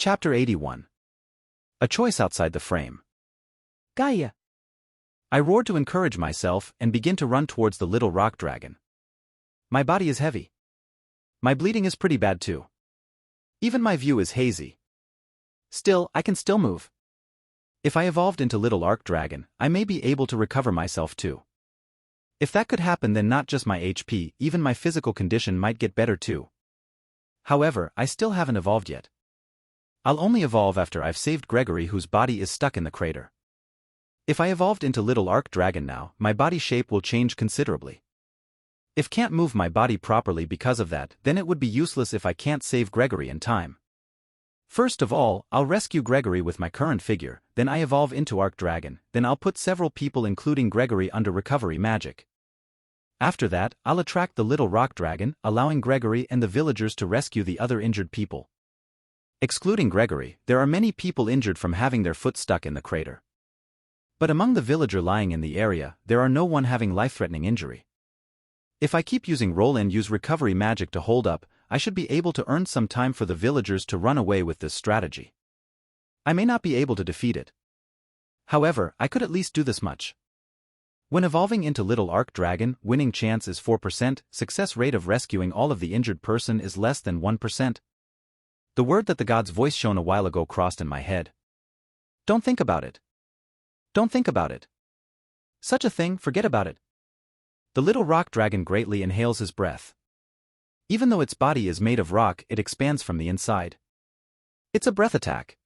Chapter 81. A choice outside the frame. Gaia. I roar to encourage myself and begin to run towards the little rock dragon. My body is heavy. My bleeding is pretty bad too. Even my view is hazy. Still, I can still move. If I evolved into little arc dragon, I may be able to recover myself too. If that could happen, then not just my HP, even my physical condition might get better too. However, I still haven't evolved yet. I'll only evolve after I've saved Gregory, whose body is stuck in the crater. If I evolved into little arc dragon now, my body shape will change considerably. If can't move my body properly because of that, then it would be useless if I can't save Gregory in time. First of all, I'll rescue Gregory with my current figure, then I evolve into arc dragon, then I'll put several people including Gregory under recovery magic. After that, I'll attract the little rock dragon, allowing Gregory and the villagers to rescue the other injured people. Excluding Gregory, there are many people injured from having their foot stuck in the crater. But among the villager lying in the area, there are no one having life-threatening injury. If I keep using roll and use recovery magic to hold up, I should be able to earn some time for the villagers to run away with this strategy. I may not be able to defeat it. However, I could at least do this much. When evolving into little arc dragon, winning chance is 4%, success rate of rescuing all of the injured person is less than 1%. The word that the god's voice shown a while ago crossed in my head. Don't think about it. Don't think about it. Such a thing, forget about it. The little rock dragon greatly inhales his breath. Even though its body is made of rock, it expands from the inside. It's a breath attack.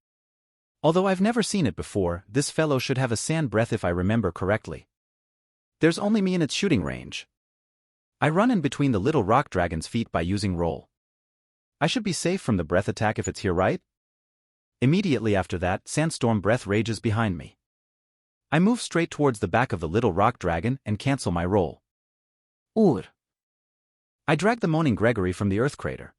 Although I've never seen it before, this fellow should have a sand breath if I remember correctly. There's only me in its shooting range. I run in between the little rock dragon's feet by using roll. I should be safe from the breath attack if it's here, right? Immediately after that, sandstorm breath rages behind me. I move straight towards the back of the little rock dragon and cancel my roll. I drag the moaning Gregory from the earth crater.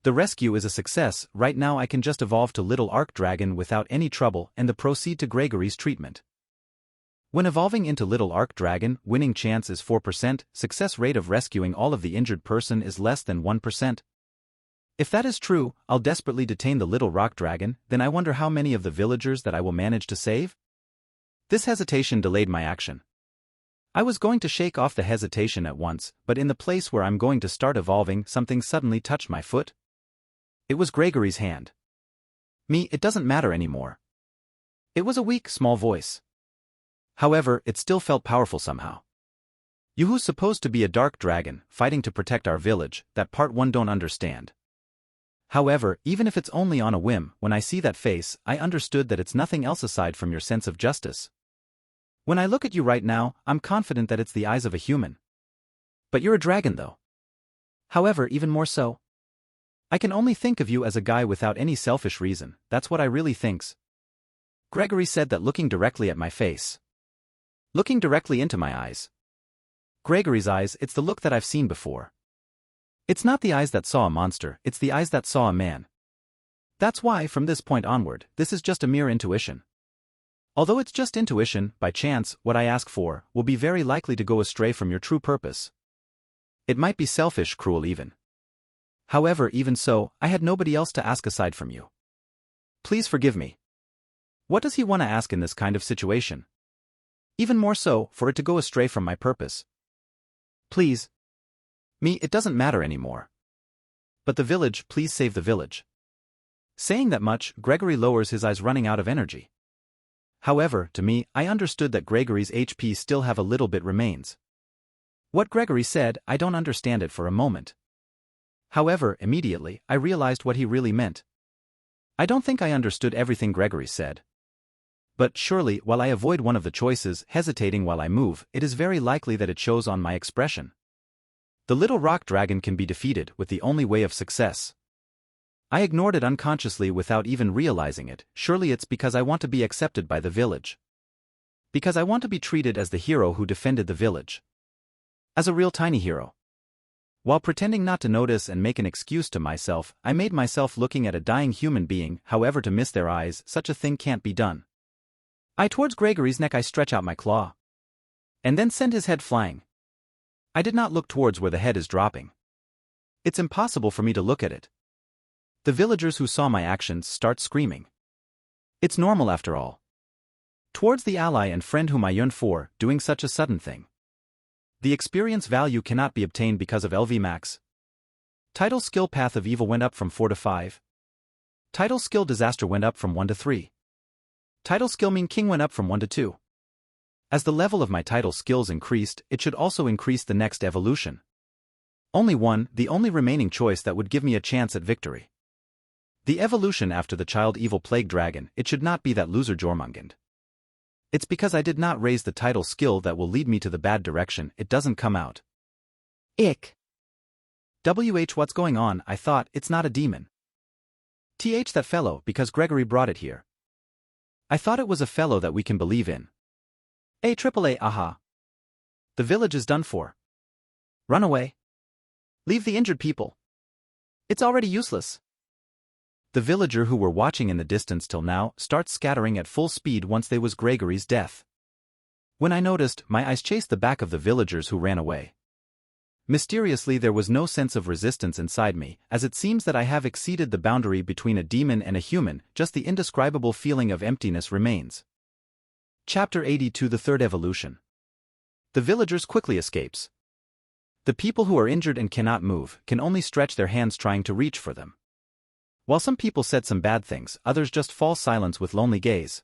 The rescue is a success. Right now I can just evolve to little arc dragon without any trouble and proceed to Gregory's treatment. When evolving into little arc dragon, winning chance is 4%, success rate of rescuing all of the injured person is less than 1%. If that is true, I'll desperately detain the little rock dragon, then I wonder how many of the villagers that I will manage to save? This hesitation delayed my action. I was going to shake off the hesitation at once, but in the place where I'm going to start evolving, something suddenly touched my foot. It was Gregory's hand. Me, it doesn't matter anymore. It was a weak, small voice. However, it still felt powerful somehow. You who's supposed to be a dark dragon, fighting to protect our village, that part one don't understand. However, even if it's only on a whim, when I see that face, I understood that it's nothing else aside from your sense of justice. When I look at you right now, I'm confident that it's the eyes of a human. But you're a dragon though. However, even more so. I can only think of you as a guy without any selfish reason, that's what I really thinks. Gregory said that looking directly at my face. Looking directly into my eyes. Gregory's eyes, it's the look that I've seen before. It's not the eyes that saw a monster, it's the eyes that saw a man. That's why, from this point onward, this is just a mere intuition. Although it's just intuition, by chance, what I ask for will be very likely to go astray from your true purpose. It might be selfish, cruel even. However, even so, I had nobody else to ask aside from you. Please forgive me. What does he want to ask in this kind of situation? Even more so, for it to go astray from my purpose. Please. Me, it doesn't matter anymore. But the village, please save the village. Saying that much, Gregory lowers his eyes, running out of energy. However, to me, I understood that Gregory's HP still have a little bit remains. What Gregory said, I don't understand it for a moment. However, immediately, I realized what he really meant. I don't think I understood everything Gregory said. But surely, while I avoid one of the choices, hesitating while I move, it is very likely that it shows on my expression. The little rock dragon can be defeated with the only way of success. I ignored it unconsciously without even realizing it. Surely it's because I want to be accepted by the village. Because I want to be treated as the hero who defended the village. As a real tiny hero. While pretending not to notice and make an excuse to myself, I made myself looking at a dying human being. However, to miss their eyes, such a thing can't be done. Towards Gregory's neck I stretch out my claw. And then send his head flying. I did not look towards where the head is dropping. It's impossible for me to look at it. The villagers who saw my actions start screaming. It's normal after all. Towards the ally and friend whom I yearn for, doing such a sudden thing. The experience value cannot be obtained because of LV max. Title skill Path of Evil went up from 4 to 5. Title skill Disaster went up from 1 to 3. Title skill Mean King went up from 1 to 2. As the level of my title skills increased, it should also increase the next evolution. Only one, the only remaining choice that would give me a chance at victory. The evolution after the Child Evil Plague Dragon, it should not be that loser Jormungand. It's because I did not raise the title skill that will lead me to the bad direction, it doesn't come out. Ick. What's going on? I thought, it's not a demon. That fellow, because Gregory brought it here. I thought it was a fellow that we can believe in. AAA, aha. The village is done for. Run away. Leave the injured people. It's already useless. The villager who were watching in the distance till now starts scattering at full speed once they was Gregory's death. When I noticed, my eyes chased the back of the villagers who ran away. Mysteriously there was no sense of resistance inside me, as it seems that I have exceeded the boundary between a demon and a human, just the indescribable feeling of emptiness remains. Chapter 82 The Third Evolution. The villagers quickly escapes. The people who are injured and cannot move can only stretch their hands trying to reach for them. While some people said some bad things, others just fall silent with lonely gaze.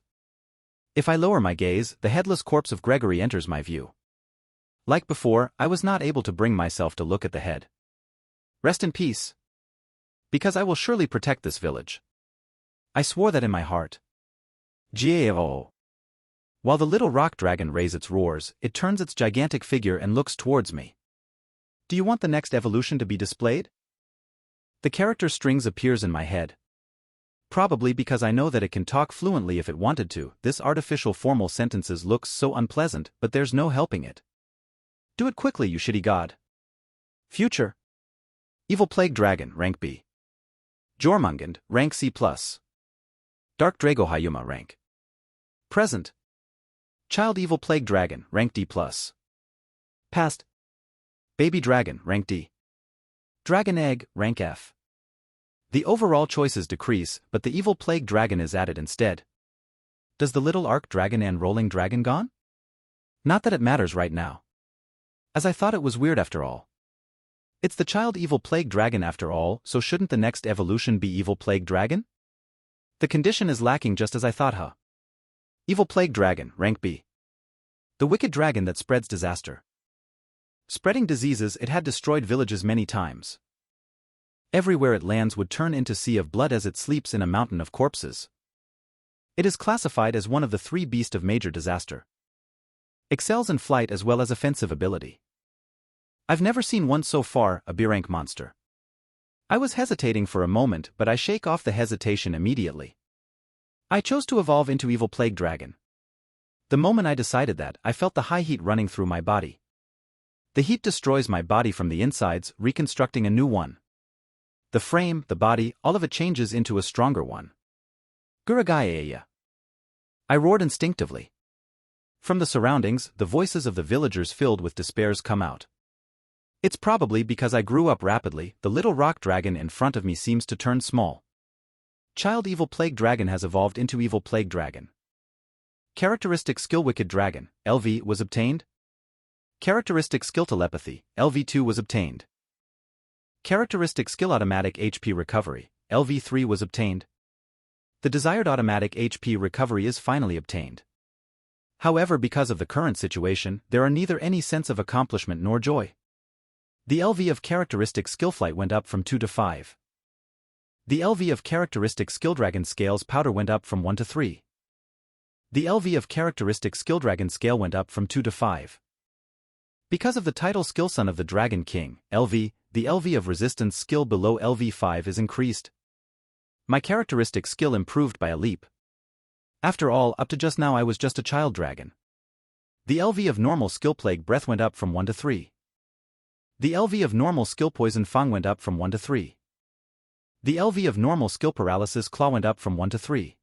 If I lower my gaze, the headless corpse of Gregory enters my view. Like before, I was not able to bring myself to look at the head. Rest in peace. Because I will surely protect this village. I swore that in my heart. Gjord. While the little rock dragon raises its roars, it turns its gigantic figure and looks towards me. Do you want the next evolution to be displayed? The character strings appears in my head. Probably because I know that it can talk fluently if it wanted to, this artificial formal sentences looks so unpleasant, but there's no helping it. Do it quickly, you shitty god. Future. Evil Plague Dragon, rank B. Jormungand, rank C+. Dark Drago Hyuma, rank. Present. Child Evil Plague Dragon, rank D+. Past. Baby Dragon, rank D. Dragon Egg, rank F. The overall choices decrease, but the Evil Plague Dragon is added instead. Does the little Arc Dragon and Rolling Dragon gone? Not that it matters right now. As I thought it was weird after all. It's the Child Evil Plague Dragon after all, so shouldn't the next evolution be Evil Plague Dragon? The condition is lacking just as I thought, huh? Evil Plague Dragon, rank B. The wicked dragon that spreads disaster. Spreading diseases, it had destroyed villages many times. Everywhere it lands would turn into sea of blood as it sleeps in a mountain of corpses. It is classified as one of the 3 beasts of major disaster. Excels in flight as well as offensive ability. I've never seen one so far, a B-rank monster. I was hesitating for a moment, but I shake off the hesitation immediately. I chose to evolve into Evil Plague Dragon. The moment I decided that, I felt the high heat running through my body. The heat destroys my body from the insides, reconstructing a new one. The frame, the body, all of it changes into a stronger one. Guragaya. I roared instinctively. From the surroundings, the voices of the villagers filled with despairs come out. It's probably because I grew up rapidly, the little rock dragon in front of me seems to turn small. Child Evil Plague Dragon has evolved into Evil Plague Dragon. Characteristic Skill Wicked Dragon, LV, was obtained. Characteristic Skill Telepathy, LV2 was obtained. Characteristic Skill Automatic HP Recovery, LV3 was obtained. The desired automatic HP recovery is finally obtained. However, because of the current situation, there are neither any sense of accomplishment nor joy. The LV of Characteristic Skill Flight went up from 2 to 5. The LV of Characteristic Skill Dragon Scales Powder went up from 1 to 3. The LV of Characteristic Skill Dragon Scale went up from 2 to 5. Because of the title Skill Son of the Dragon King, LV, the LV of Resistance Skill below LV5 is increased. My characteristic skill improved by a leap. After all, up to just now I was just a child dragon. The LV of Normal Skill Plague Breath went up from 1 to 3. The LV of Normal Skill Poison Fang went up from 1 to 3. The LV of Normal Skill Paralysis Claw went up from 1 to 3.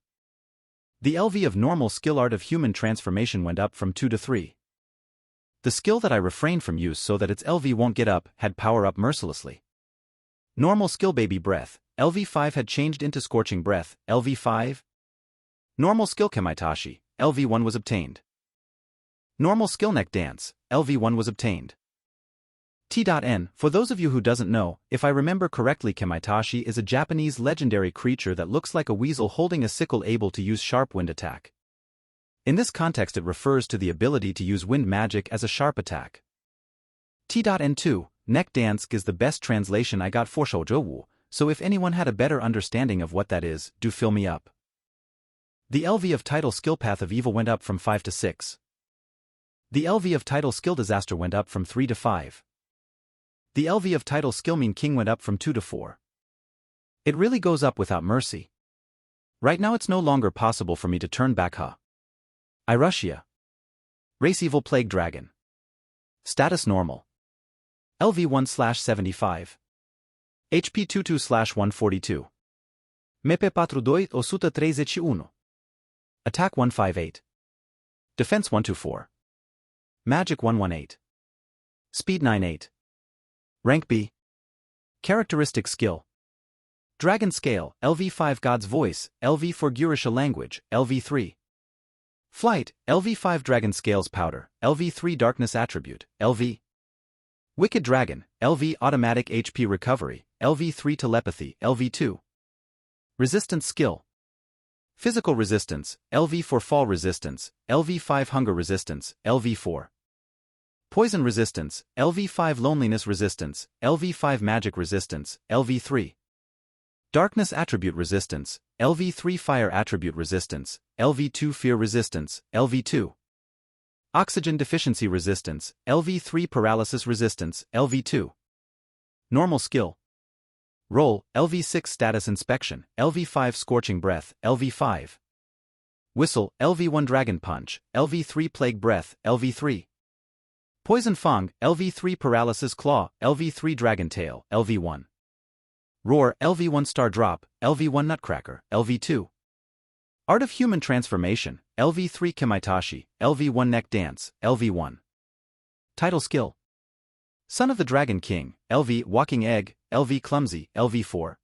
The LV of Normal Skill Art of Human Transformation went up from 2 to 3. The skill that I refrained from use so that its LV won't get up had power up mercilessly. Normal skill Baby Breath, LV5 had changed into Scorching Breath, LV5. Normal skill Kamaitashi, LV1 was obtained. Normal skill Neck Dance, LV1 was obtained. T.N. For those of you who doesn't know, if I remember correctly, Kamaitashi is a Japanese legendary creature that looks like a weasel holding a sickle able to use sharp wind attack. In this context it refers to the ability to use wind magic as a sharp attack. T.N2, Neck Dance is the best translation I got for Shoujo, so if anyone had a better understanding of what that is, do fill me up. The LV of title skill Path of Evil went up from 5 to 6. The LV of title skill Disaster went up from 3 to 5. The LV of title skill Mean King went up from 2 to 4. It really goes up without mercy. Right now it's no longer possible for me to turn back. I rush ya. Race Evil Plague Dragon. Status Normal. LV 1/75. HP 22/142. Mepe 42 131. Attack 158. Defense 124. Magic 118. Speed 98. Rank B. Characteristic Skill. Dragon Scale, LV5 God's Voice, LV4 Gurisha Language, LV3. Flight, LV5 Dragon Scales Powder, LV3 Darkness Attribute, LV. Wicked Dragon, LV Automatic HP Recovery, LV3 Telepathy, LV2. Resistance Skill. Physical Resistance, LV4 Fall Resistance, LV5 Hunger Resistance, LV4. Poison Resistance, LV5 Loneliness Resistance, LV5 Magic Resistance, LV3. Darkness Attribute Resistance, LV3 Fire Attribute Resistance, LV2 Fear Resistance, LV2. Oxygen Deficiency Resistance, LV3 Paralysis Resistance, LV2. Normal Skill. Roll, LV6 Status Inspection, LV5 Scorching Breath, LV5. Whistle, LV1 Dragon Punch, LV3 Plague Breath, LV3. Poison Fang, LV3 Paralysis Claw, LV3 Dragon Tail, LV1. Roar, LV1 Star Drop, LV1 Nutcracker, LV2. Art of Human Transformation, LV3 Kamaitashi, LV1 Neck Dance, LV1. Title Skill. Son of the Dragon King, LV Walking Egg, LV Clumsy, LV4.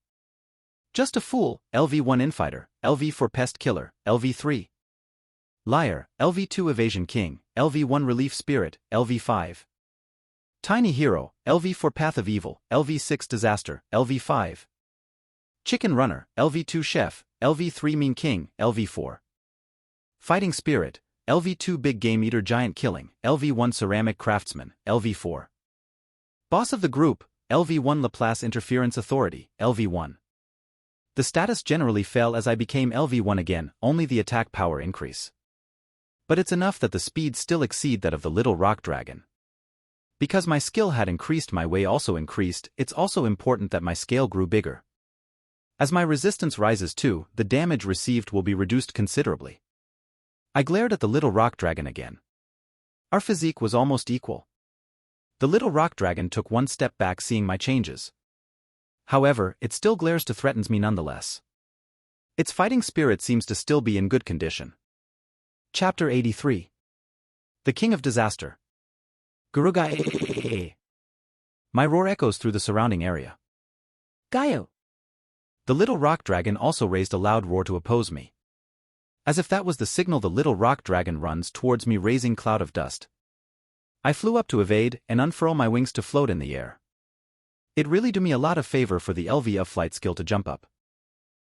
Just a Fool, LV1 Infighter, LV4 Pest Killer, LV3. Liar, LV2 Evasion King, LV1 Relief Spirit, LV5. Tiny Hero, LV4 Path of Evil, LV6 Disaster, LV5. Chicken Runner, LV2 Chef, LV3 Mean King, LV4. Fighting Spirit, LV2 Big Game Eater Giant Killing, LV1 Ceramic Craftsman, LV4. Boss of the Group, LV1 Laplace Interference Authority, LV1. The status generally fell as I became LV1 again, only the attack power increase. But it's enough that the speed still exceed that of the little rock dragon. Because my skill had increased, my way also increased. It's also important that my scale grew bigger. As my resistance rises too, the damage received will be reduced considerably. I glared at the little rock dragon again. Our physique was almost equal. The little rock dragon took one step back, seeing my changes. However, it still glares to threatens me nonetheless. Its fighting spirit seems to still be in good condition. Chapter 83. The King of Disaster. Gurugai. My roar echoes through the surrounding area. Gaio. The little rock dragon also raised a loud roar to oppose me. As if that was the signal, the little rock dragon runs towards me, raising cloud of dust. I flew up to evade and unfurl my wings to float in the air. It really do me a lot of favor for the LV of flight skill to jump up.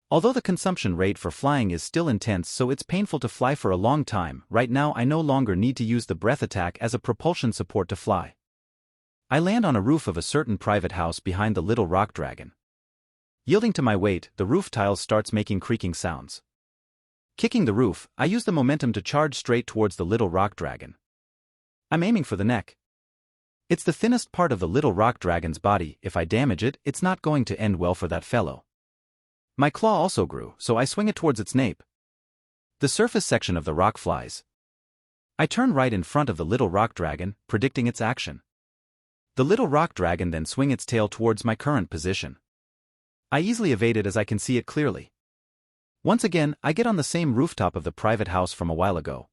Although the consumption rate for flying is still intense, so it's painful to fly for a long time, right now I no longer need to use the breath attack as a propulsion support to fly. I land on a roof of a certain private house behind the little rock dragon. Yielding to my weight, the roof tiles starts making creaking sounds. Kicking the roof, I use the momentum to charge straight towards the little rock dragon. I'm aiming for the neck. It's the thinnest part of the little rock dragon's body. If I damage it, it's not going to end well for that fellow. My claw also grew, so I swing it towards its nape. The surface section of the rock flies. I turn right in front of the little rock dragon, predicting its action. The little rock dragon then swing its tail towards my current position. I easily evade it as I can see it clearly. Once again, I get on the same rooftop of the private house from a while ago.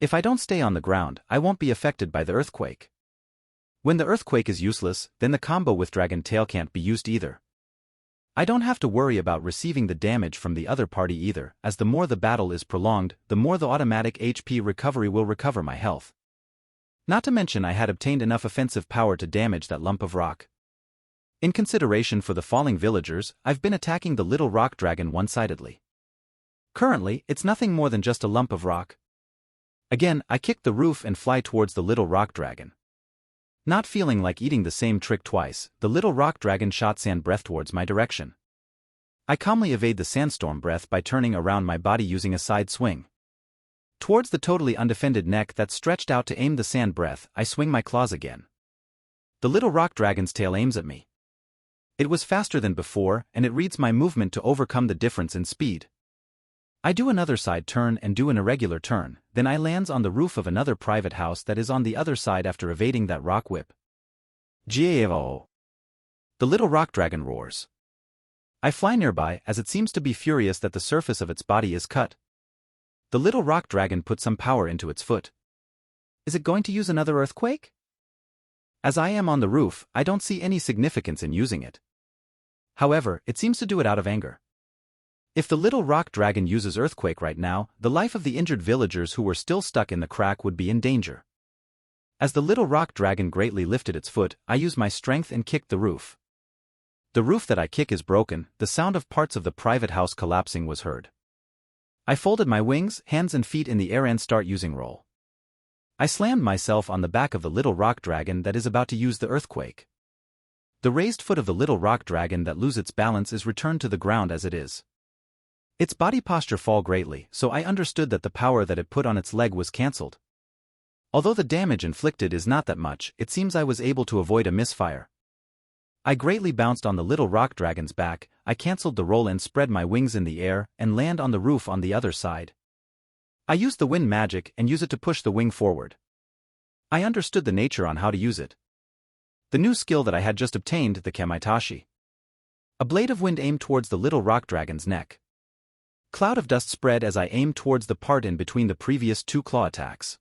If I don't stay on the ground, I won't be affected by the earthquake. When the earthquake is useless, then the combo with Dragon Tail can't be used either. I don't have to worry about receiving the damage from the other party either, as the more the battle is prolonged, the more the automatic HP recovery will recover my health. Not to mention I had obtained enough offensive power to damage that lump of rock. In consideration for the falling villagers, I've been attacking the little rock dragon one-sidedly. Currently, it's nothing more than just a lump of rock. Again, I kick the roof and fly towards the little rock dragon. Not feeling like eating the same trick twice, the little rock dragon shot sand breath towards my direction. I calmly evade the sandstorm breath by turning around my body using a side swing. Towards the totally undefended neck that's stretched out to aim the sand breath, I swing my claws again. The little rock dragon's tail aims at me. It was faster than before, and it reads my movement to overcome the difference in speed. I do another side turn and do an irregular turn, then I lands on the roof of another private house that is on the other side after evading that rock whip. Gjord. The little rock dragon roars. I fly nearby as it seems to be furious that the surface of its body is cut. The little rock dragon puts some power into its foot. Is it going to use another earthquake? As I am on the roof, I don't see any significance in using it. However, it seems to do it out of anger. If the little rock dragon uses earthquake right now, the life of the injured villagers who were still stuck in the crack would be in danger. As the little rock dragon greatly lifted its foot, I use my strength and kicked the roof. The roof that I kick is broken, the sound of parts of the private house collapsing was heard. I folded my wings, hands and feet in the air and start using roll. I slammed myself on the back of the little rock dragon that is about to use the earthquake. The raised foot of the little rock dragon that loses its balance is returned to the ground as it is. Its body posture fall greatly, so I understood that the power that it put on its leg was cancelled. Although the damage inflicted is not that much, it seems I was able to avoid a misfire. I greatly bounced on the little rock dragon's back, I cancelled the roll and spread my wings in the air and land on the roof on the other side. I used the wind magic and use it to push the wing forward. I understood the nature on how to use it. The new skill that I had just obtained, the Kamaitashi. A blade of wind aimed towards the little rock dragon's neck. Cloud of dust spread as I aimed towards the part in between the previous two claw attacks.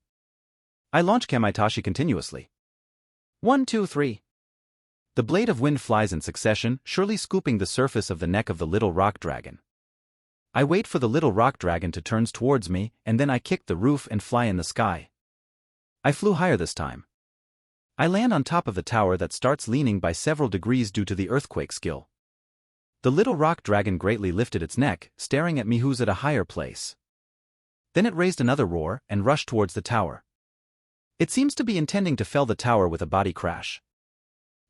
I launch Kamaitashi continuously. 1, 2, 3. The blade of wind flies in succession, surely scooping the surface of the neck of the little rock dragon. I wait for the little rock dragon to turn towards me, and then I kick the roof and fly in the sky. I flew higher this time. I land on top of the tower that starts leaning by several degrees due to the earthquake skill. The little rock dragon greatly lifted its neck, staring at me who's at a higher place. Then it raised another roar and rushed towards the tower. It seems to be intending to fell the tower with a body crash.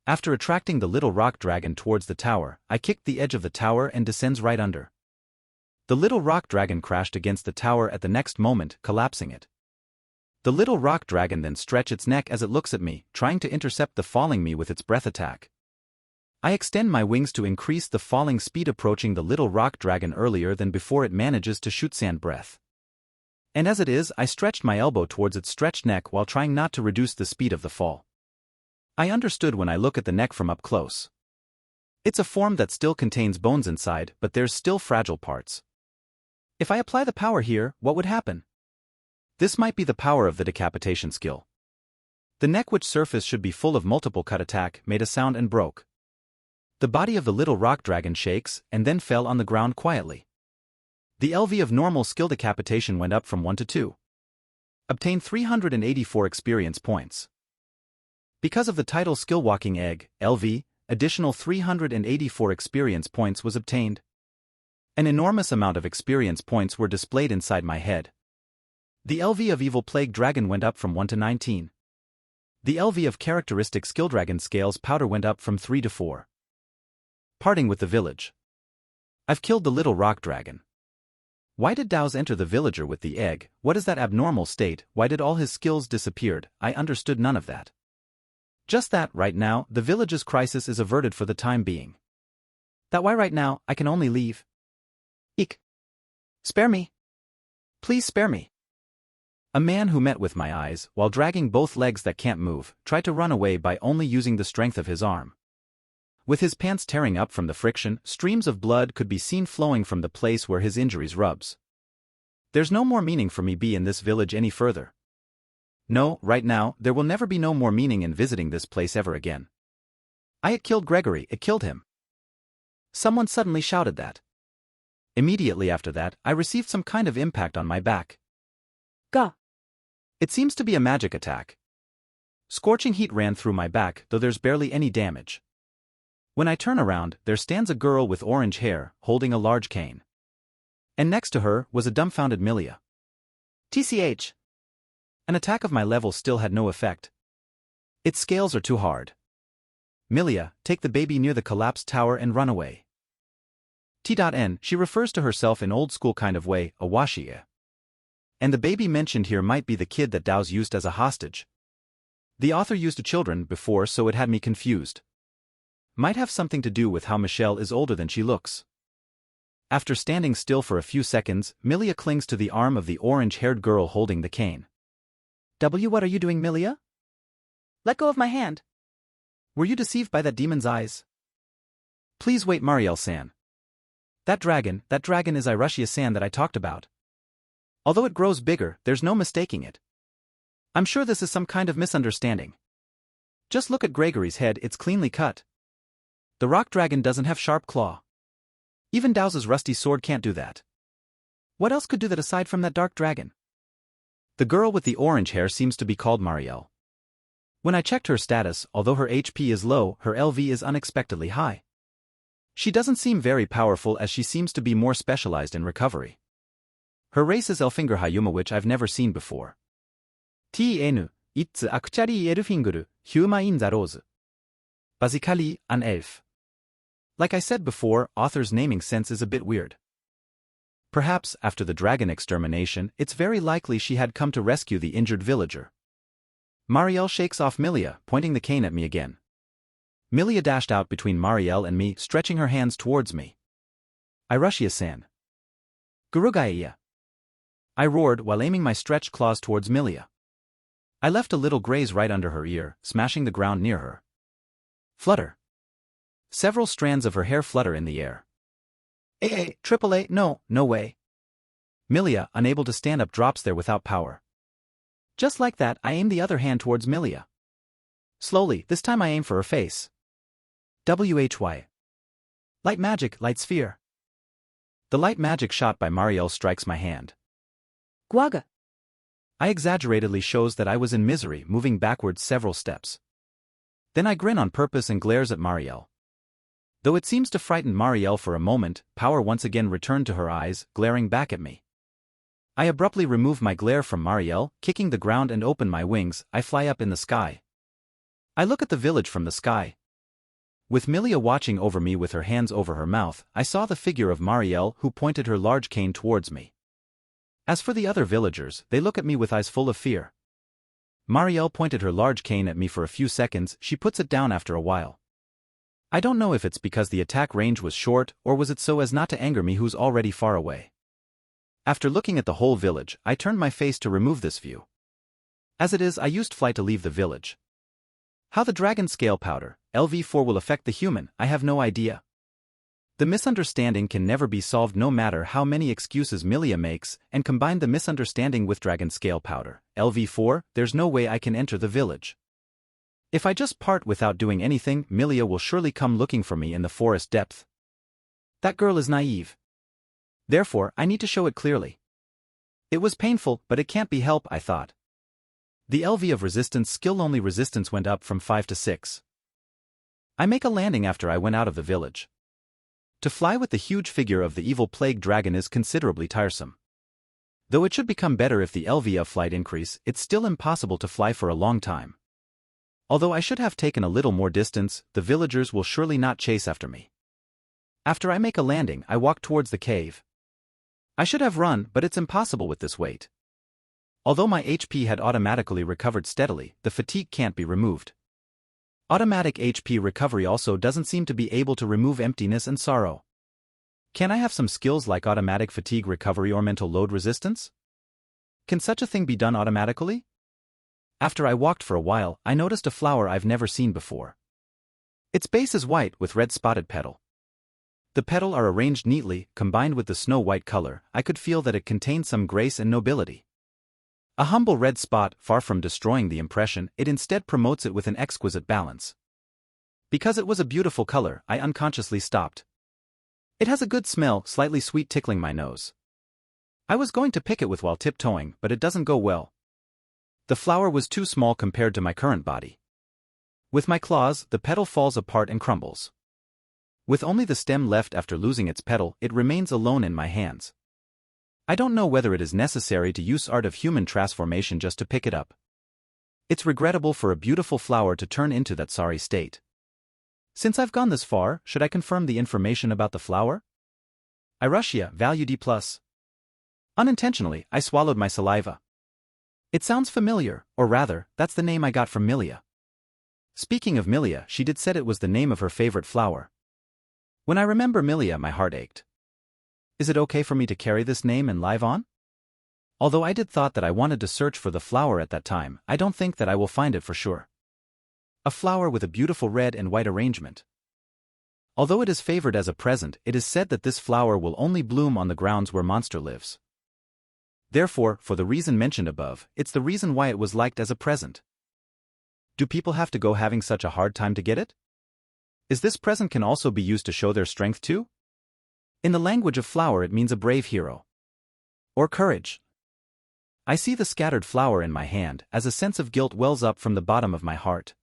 After attracting the little rock dragon towards the tower, I kicked the edge of the tower and descends right under. The little rock dragon crashed against the tower at the next moment, collapsing it. The little rock dragon then stretched its neck as it looks at me, trying to intercept the falling me with its breath attack. I extend my wings to increase the falling speed, approaching the little rock dragon earlier than before it manages to shoot sand breath. And as it is, I stretched my elbow towards its stretched neck while trying not to reduce the speed of the fall. I understood when I look at the neck from up close. It's a form that still contains bones inside, but there's still fragile parts. If I apply the power here, what would happen? This might be the power of the decapitation skill. The neck, which surface should be full of multiple cut attack, made a sound and broke. The body of the little rock dragon shakes, and then fell on the ground quietly. The LV of normal skill decapitation went up from 1 to 2. Obtained 384 experience points. Because of the title Skill Walking Egg, LV, additional 384 experience points was obtained. An enormous amount of experience points were displayed inside my head. The LV of Evil Plague Dragon went up from 1 to 19. The LV of Characteristic Skill Dragon Scales Powder went up from 3 to 4. Parting with the village. I've killed the little rock dragon. Why did Daos enter the villager with the egg? What is that abnormal state? Why did all his skills disappeared? I understood none of that. Just that, right now, the village's crisis is averted for the time being. That why right now, I can only leave. Eek. Spare me. Please spare me. A man who met with my eyes, while dragging both legs that can't move, tried to run away by only using the strength of his arm. With his pants tearing up from the friction, streams of blood could be seen flowing from the place where his injuries rubs. There's no more meaning for me be in this village any further. No, right now, there will never be no more meaning in visiting this place ever again. It killed Gregory, it killed him. Someone suddenly shouted that. Immediately after that, I received some kind of impact on my back. Gah! It seems to be a magic attack. Scorching heat ran through my back, though there's barely any damage. When I turn around, there stands a girl with orange hair, holding a large cane. And next to her was a dumbfounded Milia. TCH. An attack of my level still had no effect. Its scales are too hard. Milia, take the baby near the collapsed tower and run away. T.N. She refers to herself in old school kind of way, a washie. And the baby mentioned here might be the kid that Dow's used as a hostage. The author used children before, so it had me confused. Might have something to do with how Michelle is older than she looks. After standing still for a few seconds, Milia clings to the arm of the orange-haired girl holding the cane. What are you doing, Milia? Let go of my hand. Were you deceived by that demon's eyes? Please wait, Marielle-san. That dragon is Irushia-san that I talked about. Although it grows bigger, there's no mistaking it. I'm sure this is some kind of misunderstanding. Just look at Gregory's head, it's cleanly cut. The rock dragon doesn't have sharp claw. Even Dow's rusty sword can't do that. What else could do that aside from that dark dragon? The girl with the orange hair seems to be called Marielle. When I checked her status, although her HP is low, her LV is unexpectedly high. She doesn't seem very powerful as she seems to be more specialized in recovery. Her race is Elfinger Hayuma, which I've never seen before. T.N. It's actually Elfinger, Huma in the Rose. Basically, an elf. Like I said before, author's naming sense is a bit weird. Perhaps, after the dragon extermination, it's very likely she had come to rescue the injured villager. Marielle shakes off Milia, pointing the cane at me again. Milia dashed out between Marielle and me, stretching her hands towards me. Irushia-san. Gurugaya. I roared while aiming my stretched claws towards Milia. I left a little graze right under her ear, smashing the ground near her. Flutter. Several strands of her hair flutter in the air. AAA, no way. Milia, unable to stand up, drops there without power. Just like that, I aim the other hand towards Milia. Slowly, this time I aim for her face. WHY. Light magic, light sphere. The light magic shot by Marielle strikes my hand. Guaga. I exaggeratedly shows that I was in misery, moving backwards several steps. Then I grin on purpose and glares at Marielle. Though it seems to frighten Marielle for a moment, power once again returned to her eyes, glaring back at me. I abruptly remove my glare from Marielle, kicking the ground and open my wings. I fly up in the sky. I look at the village from the sky. With Milia watching over me with her hands over her mouth, I saw the figure of Marielle, who pointed her large cane towards me. As for the other villagers, they look at me with eyes full of fear. Marielle pointed her large cane at me for a few seconds, she puts it down after a while. I don't know if it's because the attack range was short, or was it so as not to anger me who's already far away. After looking at the whole village, I turned my face to remove this view. As it is, I used flight to leave the village. How the dragon scale powder, LV4, will affect the human, I have no idea. The misunderstanding can never be solved no matter how many excuses Milia makes, and combine the misunderstanding with dragon scale powder, LV4, there's no way I can enter the village. If I just part without doing anything, Milia will surely come looking for me in the forest depth. That girl is naive. Therefore, I need to show it clearly. It was painful, but it can't be helped, I thought. The LV of resistance skill only resistance went up from 5 to 6. I make a landing after I went out of the village. To fly with the huge figure of the evil plague dragon is considerably tiresome. Though it should become better if the LV of flight increase, it's still impossible to fly for a long time. Although I should have taken a little more distance, the villagers will surely not chase after me. After I make a landing, I walk towards the cave. I should have run, but it's impossible with this weight. Although my HP had automatically recovered steadily, the fatigue can't be removed. Automatic HP recovery also doesn't seem to be able to remove emptiness and sorrow. Can I have some skills like automatic fatigue recovery or mental load resistance? Can such a thing be done automatically? After I walked for a while, I noticed a flower I've never seen before. Its base is white with red spotted petal. The petals are arranged neatly, combined with the snow-white color. I could feel that it contained some grace and nobility. A humble red spot, far from destroying the impression, it instead promotes it with an exquisite balance. Because it was a beautiful color, I unconsciously stopped. It has a good smell, slightly sweet, tickling my nose. I was going to pick it with while tiptoeing, but it doesn't go well. The flower was too small compared to my current body. With my claws, the petal falls apart and crumbles. With only the stem left after losing its petal, it remains alone in my hands. I don't know whether it is necessary to use art of human transformation just to pick it up. It's regrettable for a beautiful flower to turn into that sorry state. Since I've gone this far, should I confirm the information about the flower? Irushia, value D+. Unintentionally, I swallowed my saliva. It sounds familiar, or rather, that's the name I got from Milia. Speaking of Milia, she did said it was the name of her favorite flower. When I remember Milia, my heart ached. Is it okay for me to carry this name and live on? Although I did thought that I wanted to search for the flower at that time, I don't think that I will find it for sure. A flower with a beautiful red and white arrangement. Although it is favored as a present, it is said that this flower will only bloom on the grounds where Monster lives. Therefore, for the reason mentioned above, it's the reason why it was liked as a present. Do people have to go having such a hard time to get it? Is this present can also be used to show their strength too? In the language of flower it means a brave hero. Or courage. I see the scattered flower in my hand as a sense of guilt wells up from the bottom of my heart.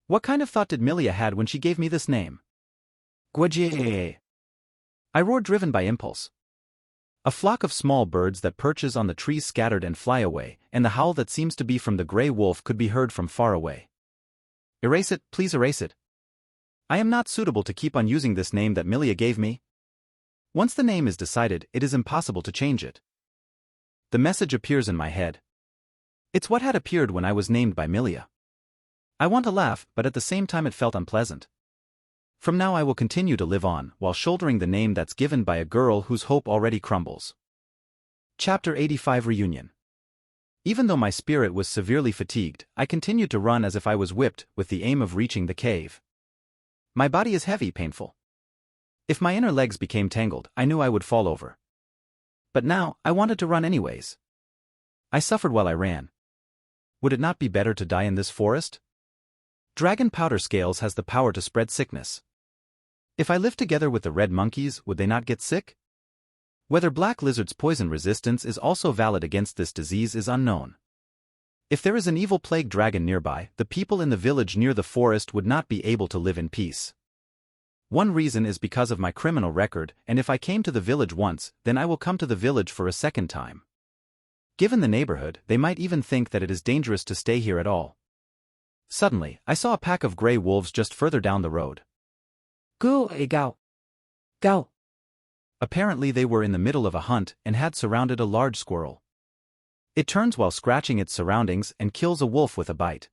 What kind of thought did Milia had when she gave me this name? Gjord. I roared, driven by impulse. A flock of small birds that perches on the trees scattered and fly away, and the howl that seems to be from the gray wolf could be heard from far away. Erase it, please erase it. I am not suitable to keep on using this name that Milia gave me. Once the name is decided, it is impossible to change it. The message appears in my head. It's what had appeared when I was named by Milia. I want to laugh, but at the same time it felt unpleasant. From now I will continue to live on, while shouldering the name that's given by a girl whose hope already crumbles. Chapter 85 Reunion. Even though my spirit was severely fatigued, I continued to run as if I was whipped, with the aim of reaching the cave. My body is heavy, painful. If my inner legs became tangled, I knew I would fall over. But now, I wanted to run anyways. I suffered while I ran. Would it not be better to die in this forest? Dragon powder scales has the power to spread sickness. If I lived together with the red monkeys, would they not get sick? Whether black lizard's poison resistance is also valid against this disease is unknown. If there is an evil plague dragon nearby, the people in the village near the forest would not be able to live in peace. One reason is because of my criminal record, and if I came to the village once, then I will come to the village for a second time. Given the neighborhood, they might even think that it is dangerous to stay here at all. Suddenly, I saw a pack of gray wolves just further down the road. Gao. Gao. Apparently they were in the middle of a hunt and had surrounded a large squirrel. It turns while scratching its surroundings and kills a wolf with a bite.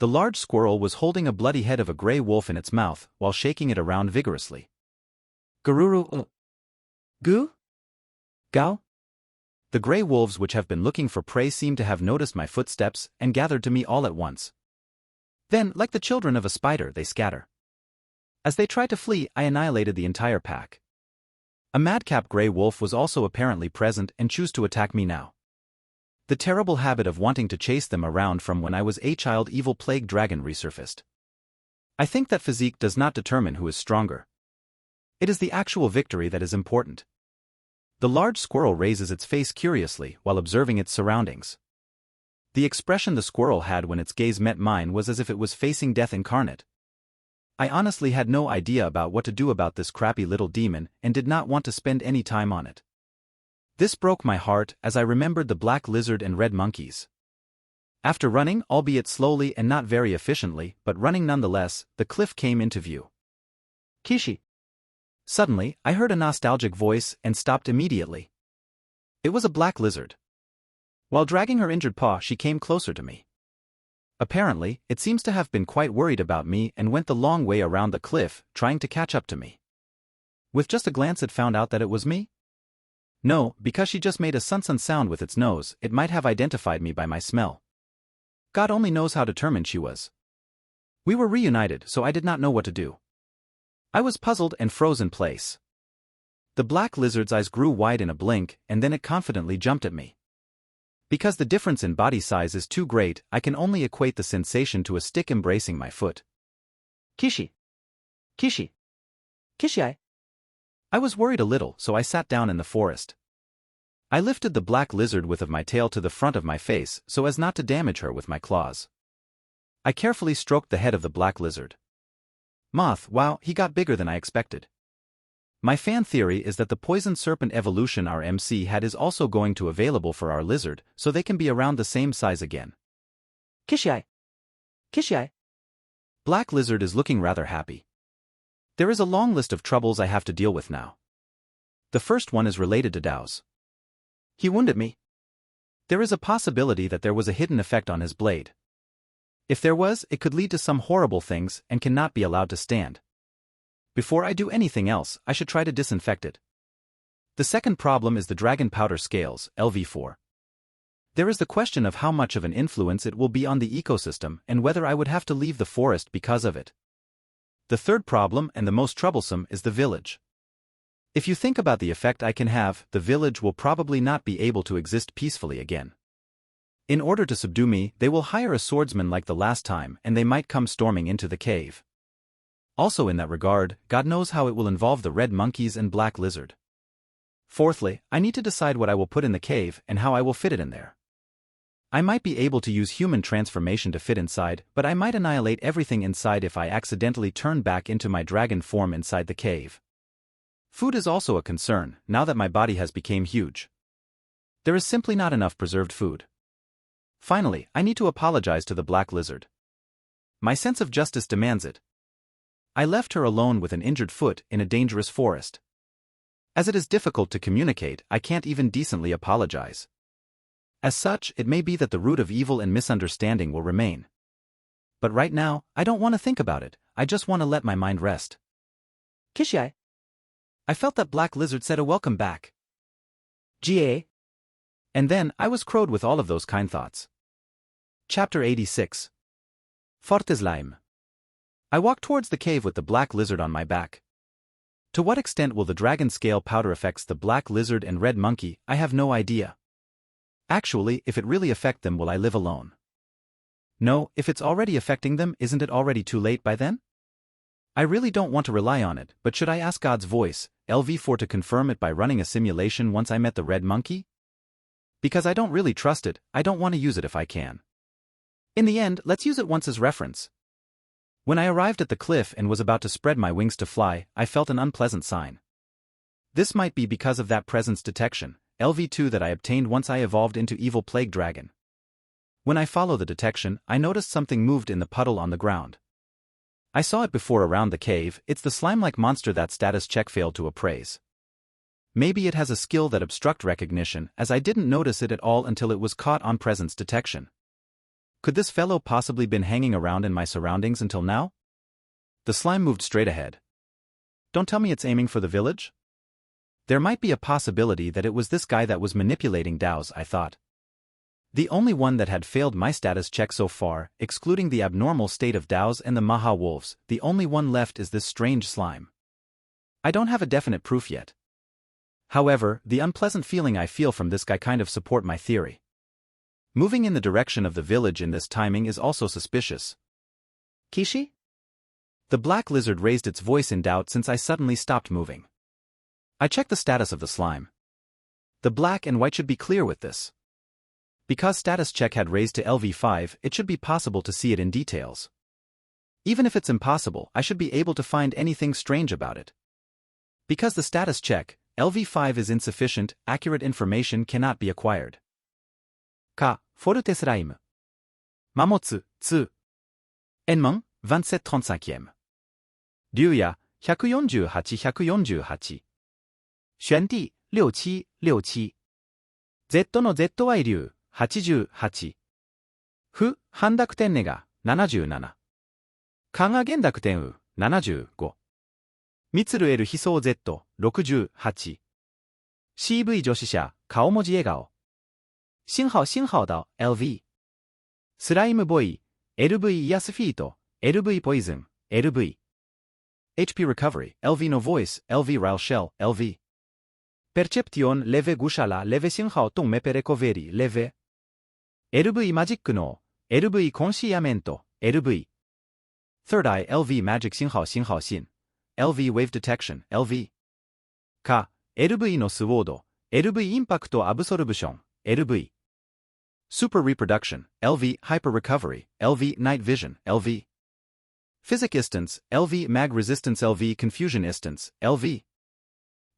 The large squirrel was holding a bloody head of a gray wolf in its mouth while shaking it around vigorously. Gururu. Gu? Gao? The gray wolves which have been looking for prey seemed to have noticed my footsteps and gathered to me all at once. Then, like the children of a spider, they scatter. As they tried to flee, I annihilated the entire pack. A madcap gray wolf was also apparently present and chose to attack me now. The terrible habit of wanting to chase them around from when I was a child evil plague dragon resurfaced. I think that physique does not determine who is stronger. It is the actual victory that is important. The large squirrel raises its face curiously while observing its surroundings. The expression the squirrel had when its gaze met mine was as if it was facing death incarnate. I honestly had no idea about what to do about this crappy little demon and did not want to spend any time on it. This broke my heart as I remembered the black lizard and red monkeys. After running, albeit slowly and not very efficiently, but running nonetheless, the cliff came into view. Kishi. Suddenly, I heard a nostalgic voice and stopped immediately. It was a black lizard. While dragging her injured paw, she came closer to me. Apparently, it seems to have been quite worried about me and went the long way around the cliff, trying to catch up to me. With just a glance it found out that it was me? No, because she just made a sun sound with its nose, it might have identified me by my smell. God only knows how determined she was. We were reunited, so I did not know what to do. I was puzzled and froze in place. The black lizard's eyes grew wide in a blink, and then it confidently jumped at me. Because the difference in body size is too great, I can only equate the sensation to a stick embracing my foot. Kishi. Kishi. Kishi. I was worried a little, so I sat down in the forest. I lifted the black lizard width of my tail to the front of my face so as not to damage her with my claws. I carefully stroked the head of the black lizard. Moth, wow, he got bigger than I expected. My fan theory is that the poison serpent evolution our MC had is also going to available for our lizard, so they can be around the same size again. Kishi. Kishi. Black lizard is looking rather happy. There is a long list of troubles I have to deal with now. The first one is related to Dao's. He wounded me. There is a possibility that there was a hidden effect on his blade. If there was, it could lead to some horrible things and cannot be allowed to stand. Before I do anything else, I should try to disinfect it. The second problem is the dragon powder scales, LV4. There is the question of how much of an influence it will be on the ecosystem and whether I would have to leave the forest because of it. The third problem, and the most troublesome, is the village. If you think about the effect I can have, the village will probably not be able to exist peacefully again. In order to subdue me, they will hire a swordsman like the last time, and they might come storming into the cave. Also in that regard, God knows how it will involve the red monkeys and black lizard. Fourthly, I need to decide what I will put in the cave and how I will fit it in there. I might be able to use human transformation to fit inside, but I might annihilate everything inside if I accidentally turn back into my dragon form inside the cave. Food is also a concern, now that my body has become huge. There is simply not enough preserved food. Finally, I need to apologize to the black lizard. My sense of justice demands it. I left her alone with an injured foot in a dangerous forest. As it is difficult to communicate, I can't even decently apologize. As such, it may be that the root of evil and misunderstanding will remain. But right now, I don't want to think about it, I just want to let my mind rest. Kishi. I felt that black lizard said a welcome back. GA. And then, I was crowed with all of those kind thoughts. Chapter 86. Forte Slime. I walked towards the cave with the black lizard on my back. To what extent will the dragon scale powder affects the black lizard and red monkey, I have no idea. Actually, if it really affect them, will I live alone? No, if it's already affecting them, isn't it already too late by then? I really don't want to rely on it, but should I ask God's voice, LV4, to confirm it by running a simulation once I met the red monkey? Because I don't really trust it, I don't want to use it if I can. In the end, let's use it once as reference. When I arrived at the cliff and was about to spread my wings to fly, I felt an unpleasant sign. This might be because of that presence detection, LV2, that I obtained once I evolved into Evil Plague Dragon. When I follow the detection, I noticed something moved in the puddle on the ground. I saw it before around the cave, it's the slime-like monster that status check failed to appraise. Maybe it has a skill that obstruct recognition, as I didn't notice it at all until it was caught on presence detection. Could this fellow possibly been hanging around in my surroundings until now? The slime moved straight ahead. Don't tell me it's aiming for the village? There might be a possibility that it was this guy that was manipulating Dao's, I thought. The only one that had failed my status check so far, excluding the abnormal state of Dao's and the Maha wolves, the only one left is this strange slime. I don't have a definite proof yet. However, the unpleasant feeling I feel from this guy kind of support my theory. Moving in the direction of the village in this timing is also suspicious. Kishi? The black lizard raised its voice in doubt since I suddenly stopped moving. I checked the status of the slime. The black and white should be clear with this. Because status check had raised to LV5, it should be possible to see it in details. Even if it's impossible, I should be able to find anything strange about it. Because the status check, LV5, is insufficient, accurate information cannot be acquired. Ka, forte slime. Mamotsu, tsu. Enmon, 2735e. Ryuya, 148. 玄帝6767。Z の ZY 流88。ふ、半濁点ネガ77。加賀減濁点う75。ミツル L 悲壮 Z68。CV 女子者、顔文字笑顔。星号星号到 LV。スライムボーイ、LV イヤスフィート、LV ポイズン、LV。HP recovery, LV no voice, LV rile shell, LV. Perception leve gushala leve 星号动 me per recovery leve. LV マジックの LV コンシアメント LV Third eye LV magic 信号信号信 LV wave detection LV か LV のスウォード LV インパクトアブソルブション LV Super reproduction LV hyper recovery LV night vision LV Physic instance LV mag resistance LV confusion instance LV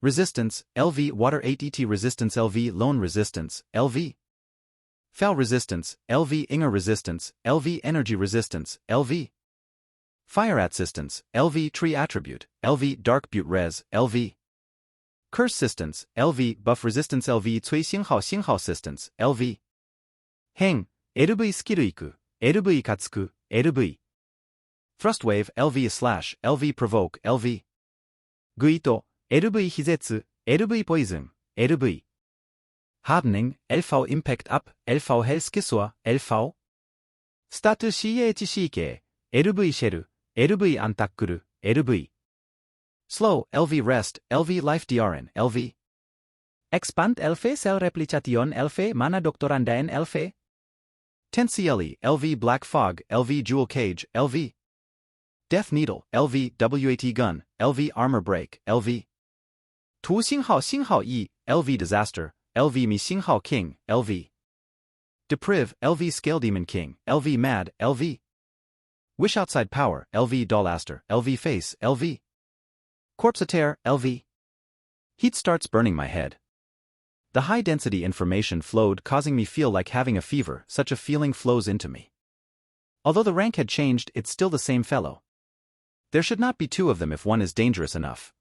Resistance LV water 8ET resistance LV lone resistance LV Foul resistance LV Inger resistance LV energy resistance LV Fire assistance LV tree attribute LV dark butte res LV Curse assistance LV buff resistance LV 催信号信号 assistance LV 変 LV スキルいく LV かつく LV Thrust wave LV slash LV provoke LV グイと LV 非絶 LV ポイズン LV Hardening LV impact up LV Hellskissor LV Stat CHCK LV シェル LV アンタックル LV Slow LV rest LV life DRN LV Expand LV cell replication LV mana doctorandaen LV Tense CLE LV black fog LV jewel cage LV Death needle LV WAT gun LV armor break LV 图信号信号 E LV disaster LV me 信号 king LV Deprive LV scale demon king LV mad LV Wish outside power LV dollaster LV face LV Corpseteer LV Heat starts burning my head. The high-density information flowed, causing me feel like having a fever. Such a feeling flows into me. Although the rank had changed, it's still the same fellow. There should not be two of them if one is dangerous enough.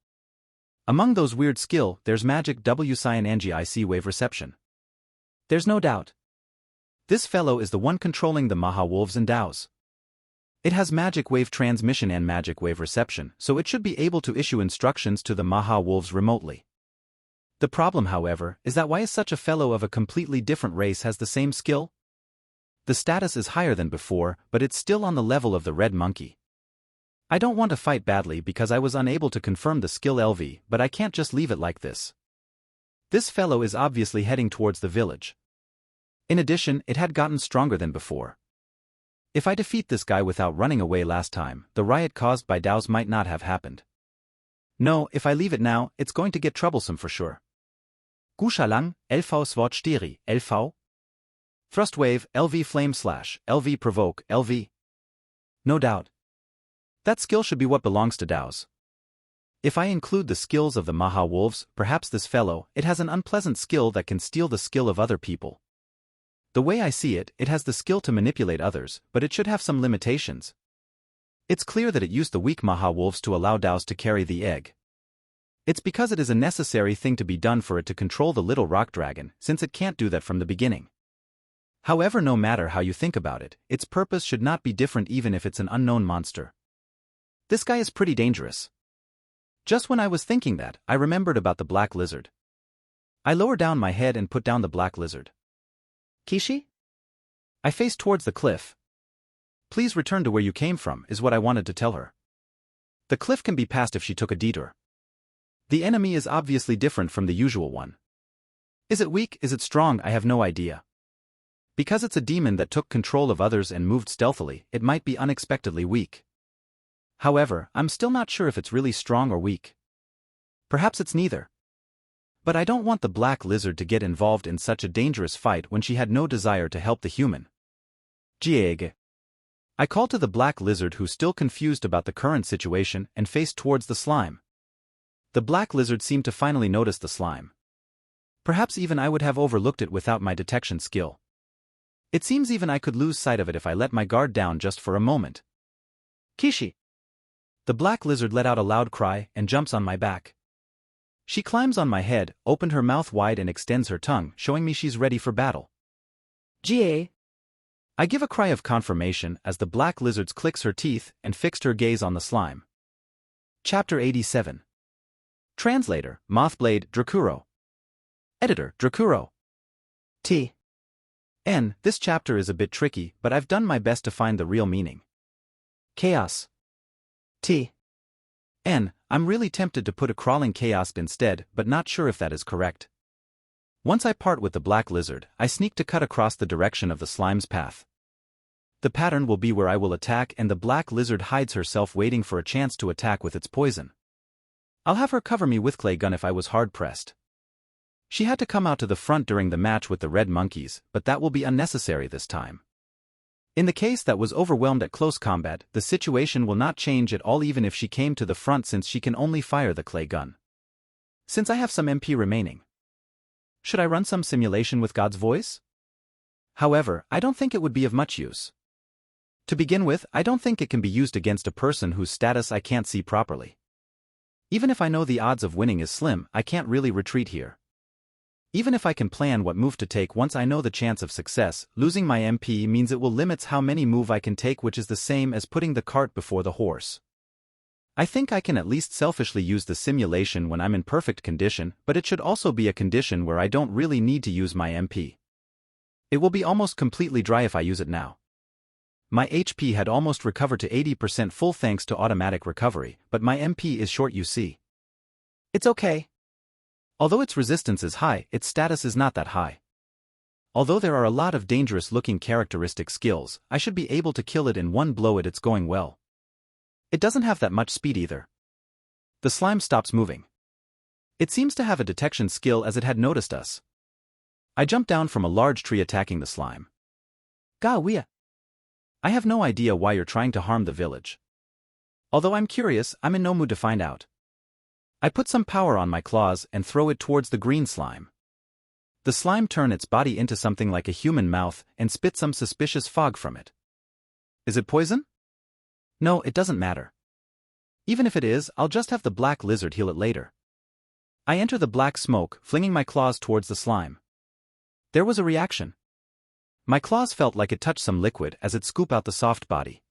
Among those weird skill, there's magic W cyan Angie IC wave reception. There's no doubt. This fellow is the one controlling the Maha Wolves and Dows. It has magic wave transmission and magic wave reception, so it should be able to issue instructions to the Maha Wolves remotely. The problem, however, is that why is such a fellow of a completely different race has the same skill? The status is higher than before, but it's still on the level of the red monkey. I don't want to fight badly because I was unable to confirm the skill LV, but I can't just leave it like this. This fellow is obviously heading towards the village. In addition, it had gotten stronger than before. If I defeat this guy without running away last time, the riot caused by Dows might not have happened. No, if I leave it now, it's going to get troublesome for sure. Gusha lang, LV sword steri, LV Thrust wave, LV flame slash, LV provoke, LV. No doubt. That skill should be what belongs to Dows. If I include the skills of the Maha Wolves, perhaps this fellow, it has an unpleasant skill that can steal the skill of other people. The way I see it, it has the skill to manipulate others, but it should have some limitations. It's clear that it used the weak Maha Wolves to allow Dows to carry the egg. It's because it is a necessary thing to be done for it to control the little rock dragon, since it can't do that from the beginning. However, no matter how you think about it, its purpose should not be different even if it's an unknown monster. This guy is pretty dangerous. Just when I was thinking that, I remembered about the black lizard. I lower down my head and put down the black lizard. Kishi? I faced towards the cliff. Please return to where you came from, is what I wanted to tell her. The cliff can be passed if she took a detour. The enemy is obviously different from the usual one. Is it weak, is it strong, I have no idea. Because it's a demon that took control of others and moved stealthily, it might be unexpectedly weak. However, I'm still not sure if it's really strong or weak. Perhaps it's neither. But I don't want the black lizard to get involved in such a dangerous fight when she had no desire to help the human. Gjord. I called to the black lizard, who's still confused about the current situation, and faced towards the slime. The black lizard seemed to finally notice the slime. Perhaps even I would have overlooked it without my detection skill. It seems even I could lose sight of it if I let my guard down just for a moment. Kishi! The black lizard let out a loud cry and jumps on my back. She climbs on my head, opened her mouth wide and extends her tongue, showing me she's ready for battle. GA. I give a cry of confirmation as the black lizard clicks her teeth and fixed her gaze on the slime. Chapter 87. Translator, Mothblade, Drakuro. Editor, Drakuro. T. N. This chapter is a bit tricky, but I've done my best to find the real meaning. Chaos. T. N. I'm really tempted to put a crawling chaos instead, but not sure if that is correct. Once I part with the black lizard, I sneak to cut across the direction of the slime's path. The pattern will be where I will attack, and the black lizard hides herself waiting for a chance to attack with its poison. I'll have her cover me with clay gun if I was hard-pressed. She had to come out to the front during the match with the red monkeys, but that will be unnecessary this time. In the case that was overwhelmed at close combat, the situation will not change at all even if she came to the front, since she can only fire the clay gun. Since I have some MP remaining, should I run some simulation with God's voice? However, I don't think it would be of much use. To begin with, I don't think it can be used against a person whose status I can't see properly. Even if I know the odds of winning is slim, I can't really retreat here. Even if I can plan what move to take once I know the chance of success, losing my MP means it will limit how many move I can take, which is the same as putting the cart before the horse. I think I can at least selfishly use the simulation when I'm in perfect condition, but it should also be a condition where I don't really need to use my MP. It will be almost completely dry if I use it now. My HP had almost recovered to 80% full thanks to automatic recovery, but my MP is short, you see. It's okay. Although its resistance is high, its status is not that high. Although there are a lot of dangerous-looking characteristic skills, I should be able to kill it in one blow. It's going well. It doesn't have that much speed either. The slime stops moving. It seems to have a detection skill as it had noticed us. I jumped down from a large tree attacking the slime. Gah-wea. I have no idea why you're trying to harm the village. Although I'm curious, I'm in no mood to find out. I put some power on my claws and throw it towards the green slime. The slime turns its body into something like a human mouth and spits some suspicious fog from it. Is it poison? No, it doesn't matter. Even if it is, I'll just have the black lizard heal it later. I enter the black smoke, flinging my claws towards the slime. There was a reaction. My claws felt like it touched some liquid as it scooped out the soft body.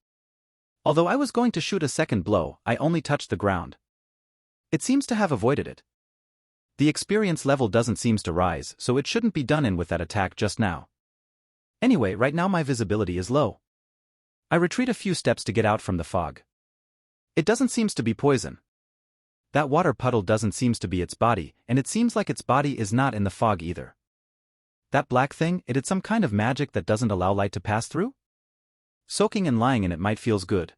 Although I was going to shoot a second blow, I only touched the ground. It seems to have avoided it. The experience level doesn't seem to rise, so it shouldn't be done in with that attack just now. Anyway, right now my visibility is low. I retreat a few steps to get out from the fog. It doesn't seem to be poison. That water puddle doesn't seem to be its body, and it seems like its body is not in the fog either. That black thing, it is some kind of magic that doesn't allow light to pass through? Soaking and lying in it might feels good.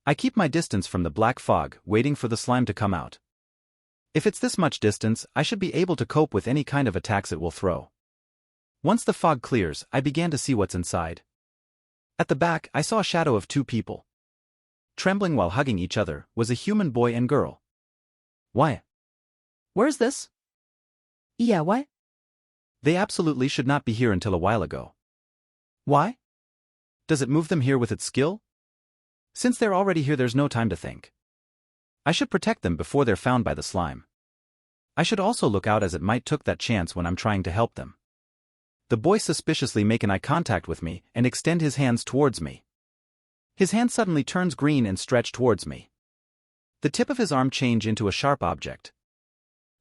I keep my distance from the black fog, waiting for the slime to come out. If it's this much distance, I should be able to cope with any kind of attacks it will throw. Once the fog clears, I began to see what's inside. At the back, I saw a shadow of two people. Trembling while hugging each other, was a human boy and girl. Why? Where's this? Yeah, why? They absolutely should not be here until a while ago. Why? Does it move them here with its skill? Since they're already here, there's no time to think. I should protect them before they're found by the slime. I should also look out as it might took that chance when I'm trying to help them. The boy suspiciously make an eye contact with me and extend his hands towards me. His hand suddenly turns green and stretch towards me. The tip of his arm change into a sharp object.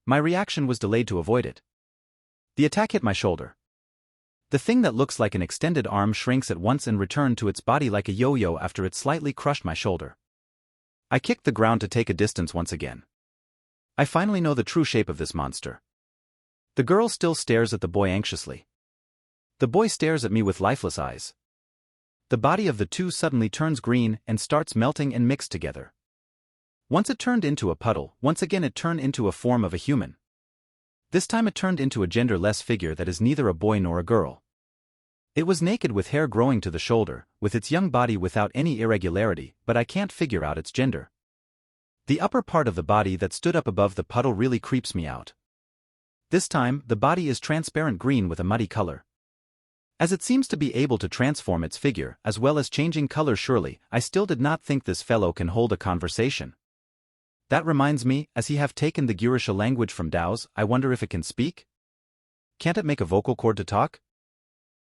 My reaction was delayed to avoid it. The attack hit my shoulder. The thing that looks like an extended arm shrinks at once and returned to its body like a yo-yo after it slightly crushed my shoulder. I kicked the ground to take a distance once again. I finally know the true shape of this monster. The girl still stares at the boy anxiously. The boy stares at me with lifeless eyes. The body of the two suddenly turns green and starts melting and mixed together. Once it turned into a puddle, once again it turned into a form of a human. This time it turned into a genderless figure that is neither a boy nor a girl. It was naked with hair growing to the shoulder, with its young body without any irregularity, but I can't figure out its gender. The upper part of the body that stood up above the puddle really creeps me out. This time, the body is transparent green with a muddy color. As it seems to be able to transform its figure, as well as changing color surely, I still did not think this fellow can hold a conversation. That reminds me, as he have taken the Gurisha language from Dao's, I wonder if it can speak? Can't it make a vocal cord to talk?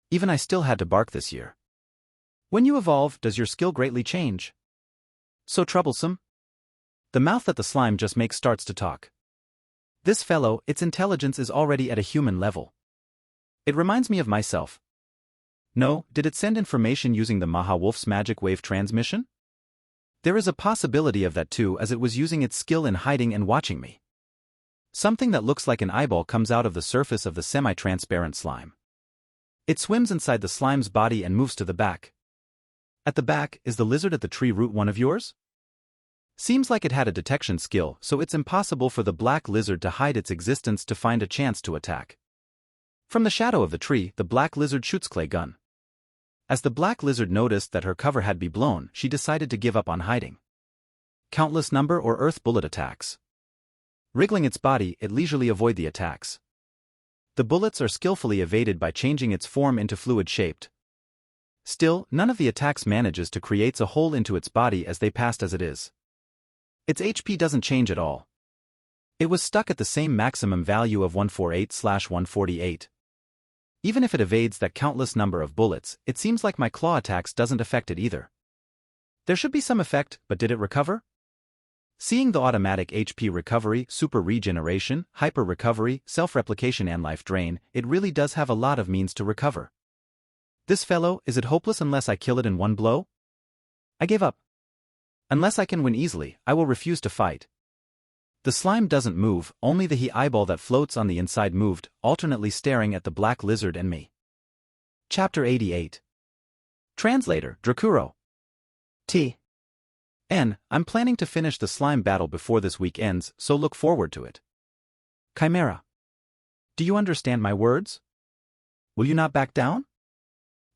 Even I still had to bark this year. When you evolve, does your skill greatly change? So troublesome? The mouth that the slime just makes starts to talk. This fellow, its intelligence is already at a human level. It reminds me of myself. No, did it send information using the Maha Wolf's magic wave transmission? There is a possibility of that too, as it was using its skill in hiding and watching me. Something that looks like an eyeball comes out of the surface of the semi-transparent slime. It swims inside the slime's body and moves to the back. At the back, is the lizard at the tree root one of yours? Seems like it had a detection skill, so it's impossible for the black lizard to hide its existence to find a chance to attack. From the shadow of the tree, the black lizard shoots clay gun. As the black lizard noticed that her cover had been blown, she decided to give up on hiding. Countless number or earth bullet attacks. Wriggling its body, it leisurely avoid the attacks. The bullets are skillfully evaded by changing its form into fluid-shaped. Still, none of the attacks manages to create a hole into its body as they passed as it is. Its HP doesn't change at all. It was stuck at the same maximum value of 148/148. Even if it evades that countless number of bullets, it seems like my claw attacks doesn't affect it either. There should be some effect, but did it recover? Seeing the automatic HP recovery, super regeneration, hyper recovery, self-replication and life drain, it really does have a lot of means to recover. This fellow, is it hopeless unless I kill it in one blow? I gave up. Unless I can win easily, I will refuse to fight. The slime doesn't move, only the eyeball that floats on the inside moved, alternately staring at the black lizard and me. Chapter 88. Translator, Drakuro. I'm planning to finish the slime battle before this week ends, so look forward to it. Chimera. Do you understand my words? Will you not back down?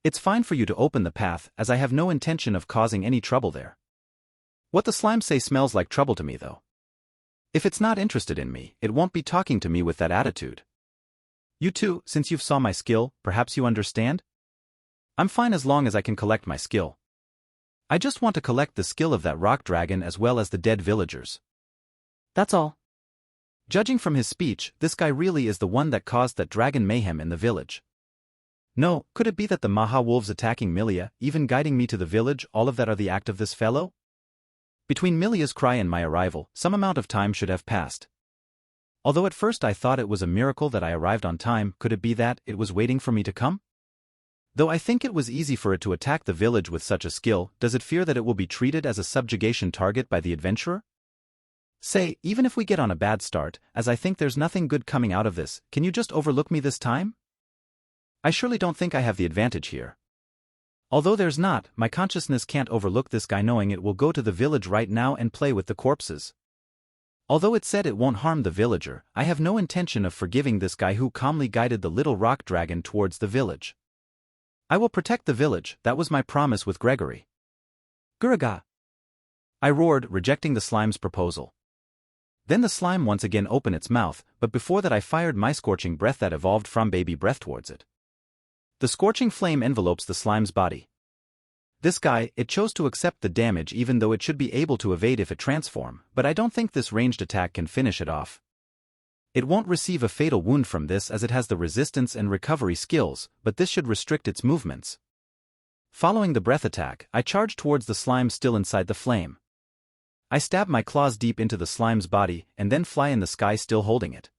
It's fine for you to open the path, as I have no intention of causing any trouble there. What the slime say smells like trouble to me though. If it's not interested in me, it won't be talking to me with that attitude. You too, since you've saw my skill, perhaps you understand? I'm fine as long as I can collect my skill. I just want to collect the skill of that rock dragon as well as the dead villagers. That's all. Judging from his speech, this guy really is the one that caused that dragon mayhem in the village. No, could it be that the Maha wolves attacking Milia, even guiding me to the village, all of that are the act of this fellow? Between Milia's cry and my arrival, some amount of time should have passed. Although at first I thought it was a miracle that I arrived on time, could it be that it was waiting for me to come? Though I think it was easy for it to attack the village with such a skill, does it fear that it will be treated as a subjugation target by the adventurer? Say, even if we get on a bad start, as I think there's nothing good coming out of this, can you just overlook me this time? I surely don't think I have the advantage here. Although there's not, my consciousness can't overlook this guy knowing it will go to the village right now and play with the corpses. Although it said it won't harm the villager, I have no intention of forgiving this guy who calmly guided the little rock dragon towards the village. I will protect the village, that was my promise with Gregory. Guraga! I roared, rejecting the slime's proposal. Then the slime once again opened its mouth, but before that I fired my scorching breath that evolved from baby breath towards it. The scorching flame envelopes the slime's body. This guy, it chose to accept the damage even though it should be able to evade if it transform, but I don't think this ranged attack can finish it off. It won't receive a fatal wound from this as it has the resistance and recovery skills, but this should restrict its movements. Following the breath attack, I charged towards the slime still inside the flame. I stab my claws deep into the slime's body and then fly in the sky still holding it.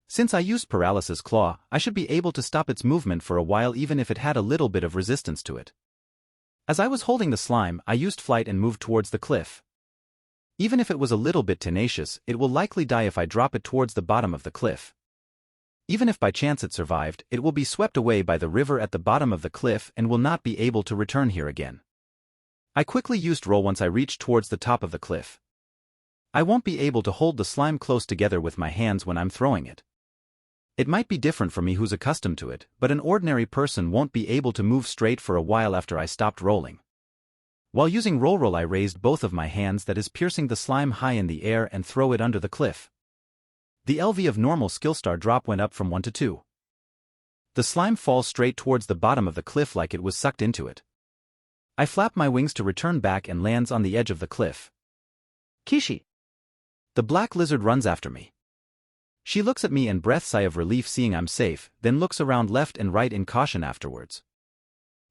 Since I used Paralysis Claw, I should be able to stop its movement for a while even if it had a little bit of resistance to it. As I was holding the slime, I used Flight and moved towards the cliff. Even if it was a little bit tenacious, it will likely die if I drop it towards the bottom of the cliff. Even if by chance it survived, it will be swept away by the river at the bottom of the cliff and will not be able to return here again. I quickly used Roll once I reached towards the top of the cliff. I won't be able to hold the slime close together with my hands when I'm throwing it. It might be different for me who's accustomed to it, but an ordinary person won't be able to move straight for a while after I stopped rolling. While using Roll, I raised both of my hands, that is piercing the slime high in the air and throw it under the cliff. The LV of normal skill star drop went up from 1 to 2. The slime falls straight towards the bottom of the cliff like it was sucked into it. I flap my wings to return back and lands on the edge of the cliff. Kishi! The black lizard runs after me. She looks at me and breath sigh of relief seeing I'm safe, then looks around left and right in caution afterwards.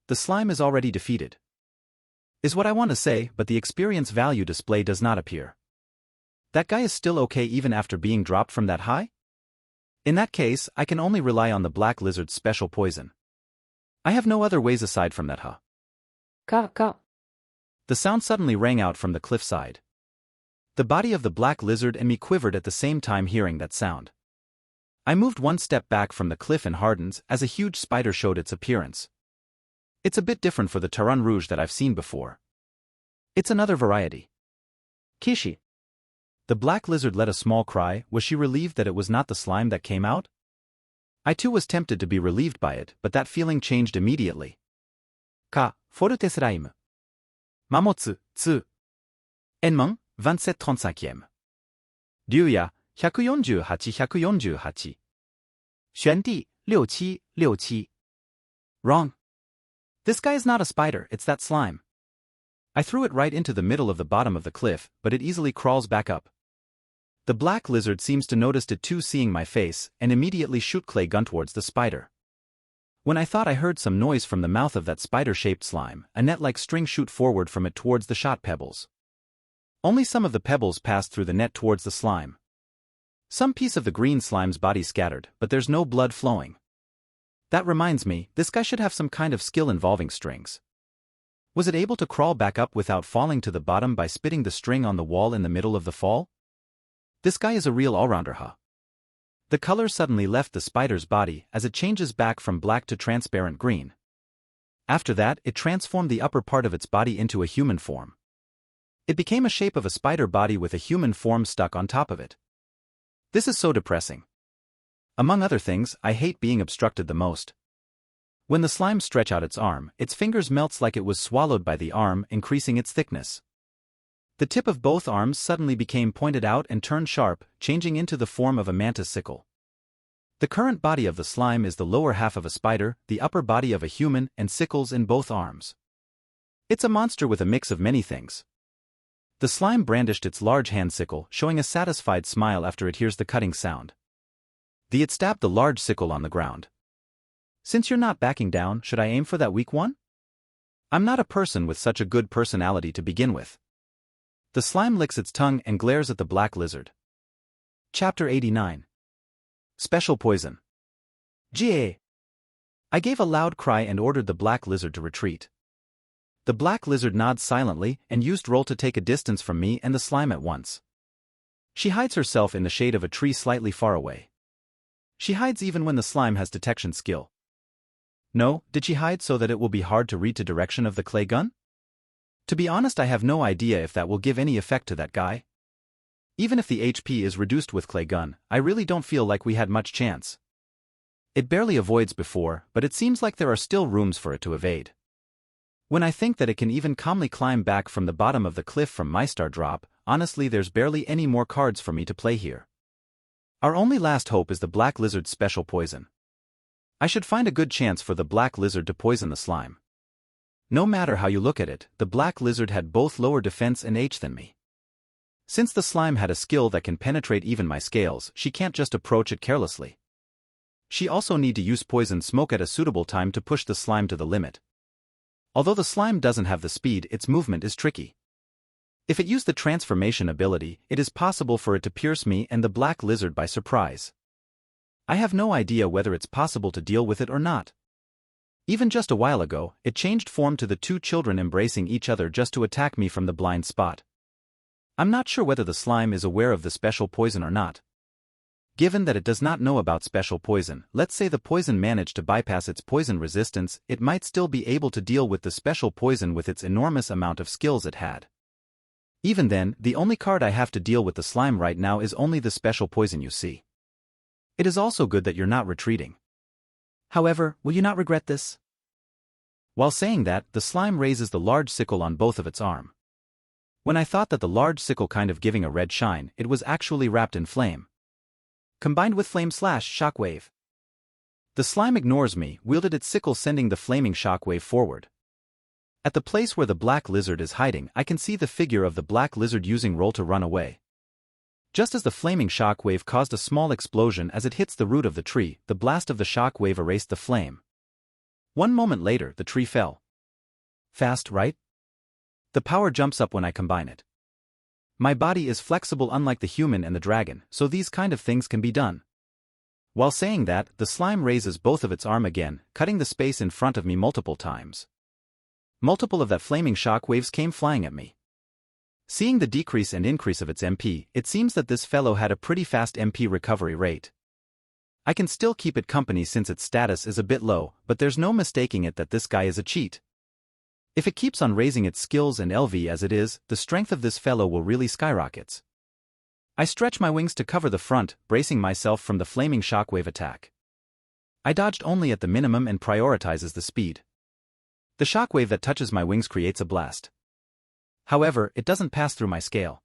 The slime is already defeated. Is what I want to say, but the experience value display does not appear. That guy is still okay even after being dropped from that high? In that case, I can only rely on the black lizard's special poison. I have no other ways aside from that, huh? Ka. The sound suddenly rang out from the cliffside. The body of the black lizard and me quivered at the same time hearing that sound. I moved one step back from the cliff and hardens as a huge spider showed its appearance. It's a bit different for the Taran Rouge that I've seen before. It's another variety. Kishi. The black lizard let a small cry. Was she relieved that it was not the slime that came out? I too was tempted to be relieved by it, but that feeling changed immediately. Ka, forte slime. Mamotsu, tsu. Enmeng, 27-35. Ryuya, 148-148. 玄帝, 6767. Wrong. This guy is not a spider, it's that slime. I threw it right into the middle of the bottom of the cliff, but it easily crawls back up. The black lizard seems to notice it too, seeing my face, and immediately shoot clay gun towards the spider. When I thought I heard some noise from the mouth of that spider-shaped slime, a net-like string shoot forward from it towards the shot pebbles. Only some of the pebbles passed through the net towards the slime. Some piece of the green slime's body scattered, but there's no blood flowing. That reminds me, this guy should have some kind of skill involving strings. Was it able to crawl back up without falling to the bottom by spitting the string on the wall in the middle of the fall? This guy is a real all-rounder, huh? The color suddenly left the spider's body as it changes back from black to transparent green. After that, it transformed the upper part of its body into a human form. It became a shape of a spider body with a human form stuck on top of it. This is so depressing. Among other things, I hate being obstructed the most. When the slime stretch out its arm, its fingers melts like it was swallowed by the arm, increasing its thickness. The tip of both arms suddenly became pointed out and turned sharp, changing into the form of a mantis sickle. The current body of the slime is the lower half of a spider, the upper body of a human, and sickles in both arms. It's a monster with a mix of many things. The slime brandished its large hand sickle, showing a satisfied smile after it hears the cutting sound. It stabbed the large sickle on the ground. Since you're not backing down, should I aim for that weak one? I'm not a person with such a good personality to begin with. The slime licks its tongue and glares at the black lizard. Chapter 89. Special Poison. Ga. I gave a loud cry and ordered the black lizard to retreat. The black lizard nods silently and used roll to take a distance from me and the slime at once. She hides herself in the shade of a tree slightly far away. She hides even when the slime has detection skill. No, did she hide so that it will be hard to read the direction of the clay gun? To be honest, I have no idea if that will give any effect to that guy. Even if the HP is reduced with clay gun, I really don't feel like we had much chance. It barely avoids before, but it seems like there are still rooms for it to evade. When I think that it can even calmly climb back from the bottom of the cliff from my star drop, honestly there's barely any more cards for me to play here. Our only last hope is the black lizard's special poison. I should find a good chance for the black lizard to poison the slime. No matter how you look at it, the black lizard had both lower defense and H than me. Since the slime had a skill that can penetrate even my scales, she can't just approach it carelessly. She also need to use poison smoke at a suitable time to push the slime to the limit. Although the slime doesn't have the speed, its movement is tricky. If it used the transformation ability, it is possible for it to pierce me and the black lizard by surprise. I have no idea whether it's possible to deal with it or not. Even just a while ago, it changed form to the two children embracing each other just to attack me from the blind spot. I'm not sure whether the slime is aware of the special poison or not. Given that it does not know about special poison, let's say the poison managed to bypass its poison resistance, it might still be able to deal with the special poison with its enormous amount of skills it had. Even then, the only card I have to deal with the slime right now is only the special poison you see. It is also good that you're not retreating. However, will you not regret this? While saying that, the slime raises the large sickle on both of its arm. When I thought that the large sickle kind of giving a red shine, it was actually wrapped in flame. Combined with flame/shockwave. The slime ignores me, wielded its sickle sending the flaming shockwave forward. At the place where the black lizard is hiding, I can see the figure of the black lizard using roll to run away. Just as the flaming shockwave caused a small explosion as it hits the root of the tree, the blast of the shockwave erased the flame. 1 moment later, the tree fell. Fast, right? The power jumps up when I combine it. My body is flexible unlike the human and the dragon, so these kind of things can be done. While saying that, the slime raises both of its arm again, cutting the space in front of me multiple times. Multiple of that flaming shockwaves came flying at me. Seeing the decrease and increase of its MP, it seems that this fellow had a pretty fast MP recovery rate. I can still keep it company since its status is a bit low, but there's no mistaking it that this guy is a cheat. If it keeps on raising its skills and LV as it is, the strength of this fellow will really skyrockets. I stretch my wings to cover the front, bracing myself from the flaming shockwave attack. I dodged only at the minimum and prioritizes the speed. The shockwave that touches my wings creates a blast. However, it doesn't pass through my scale.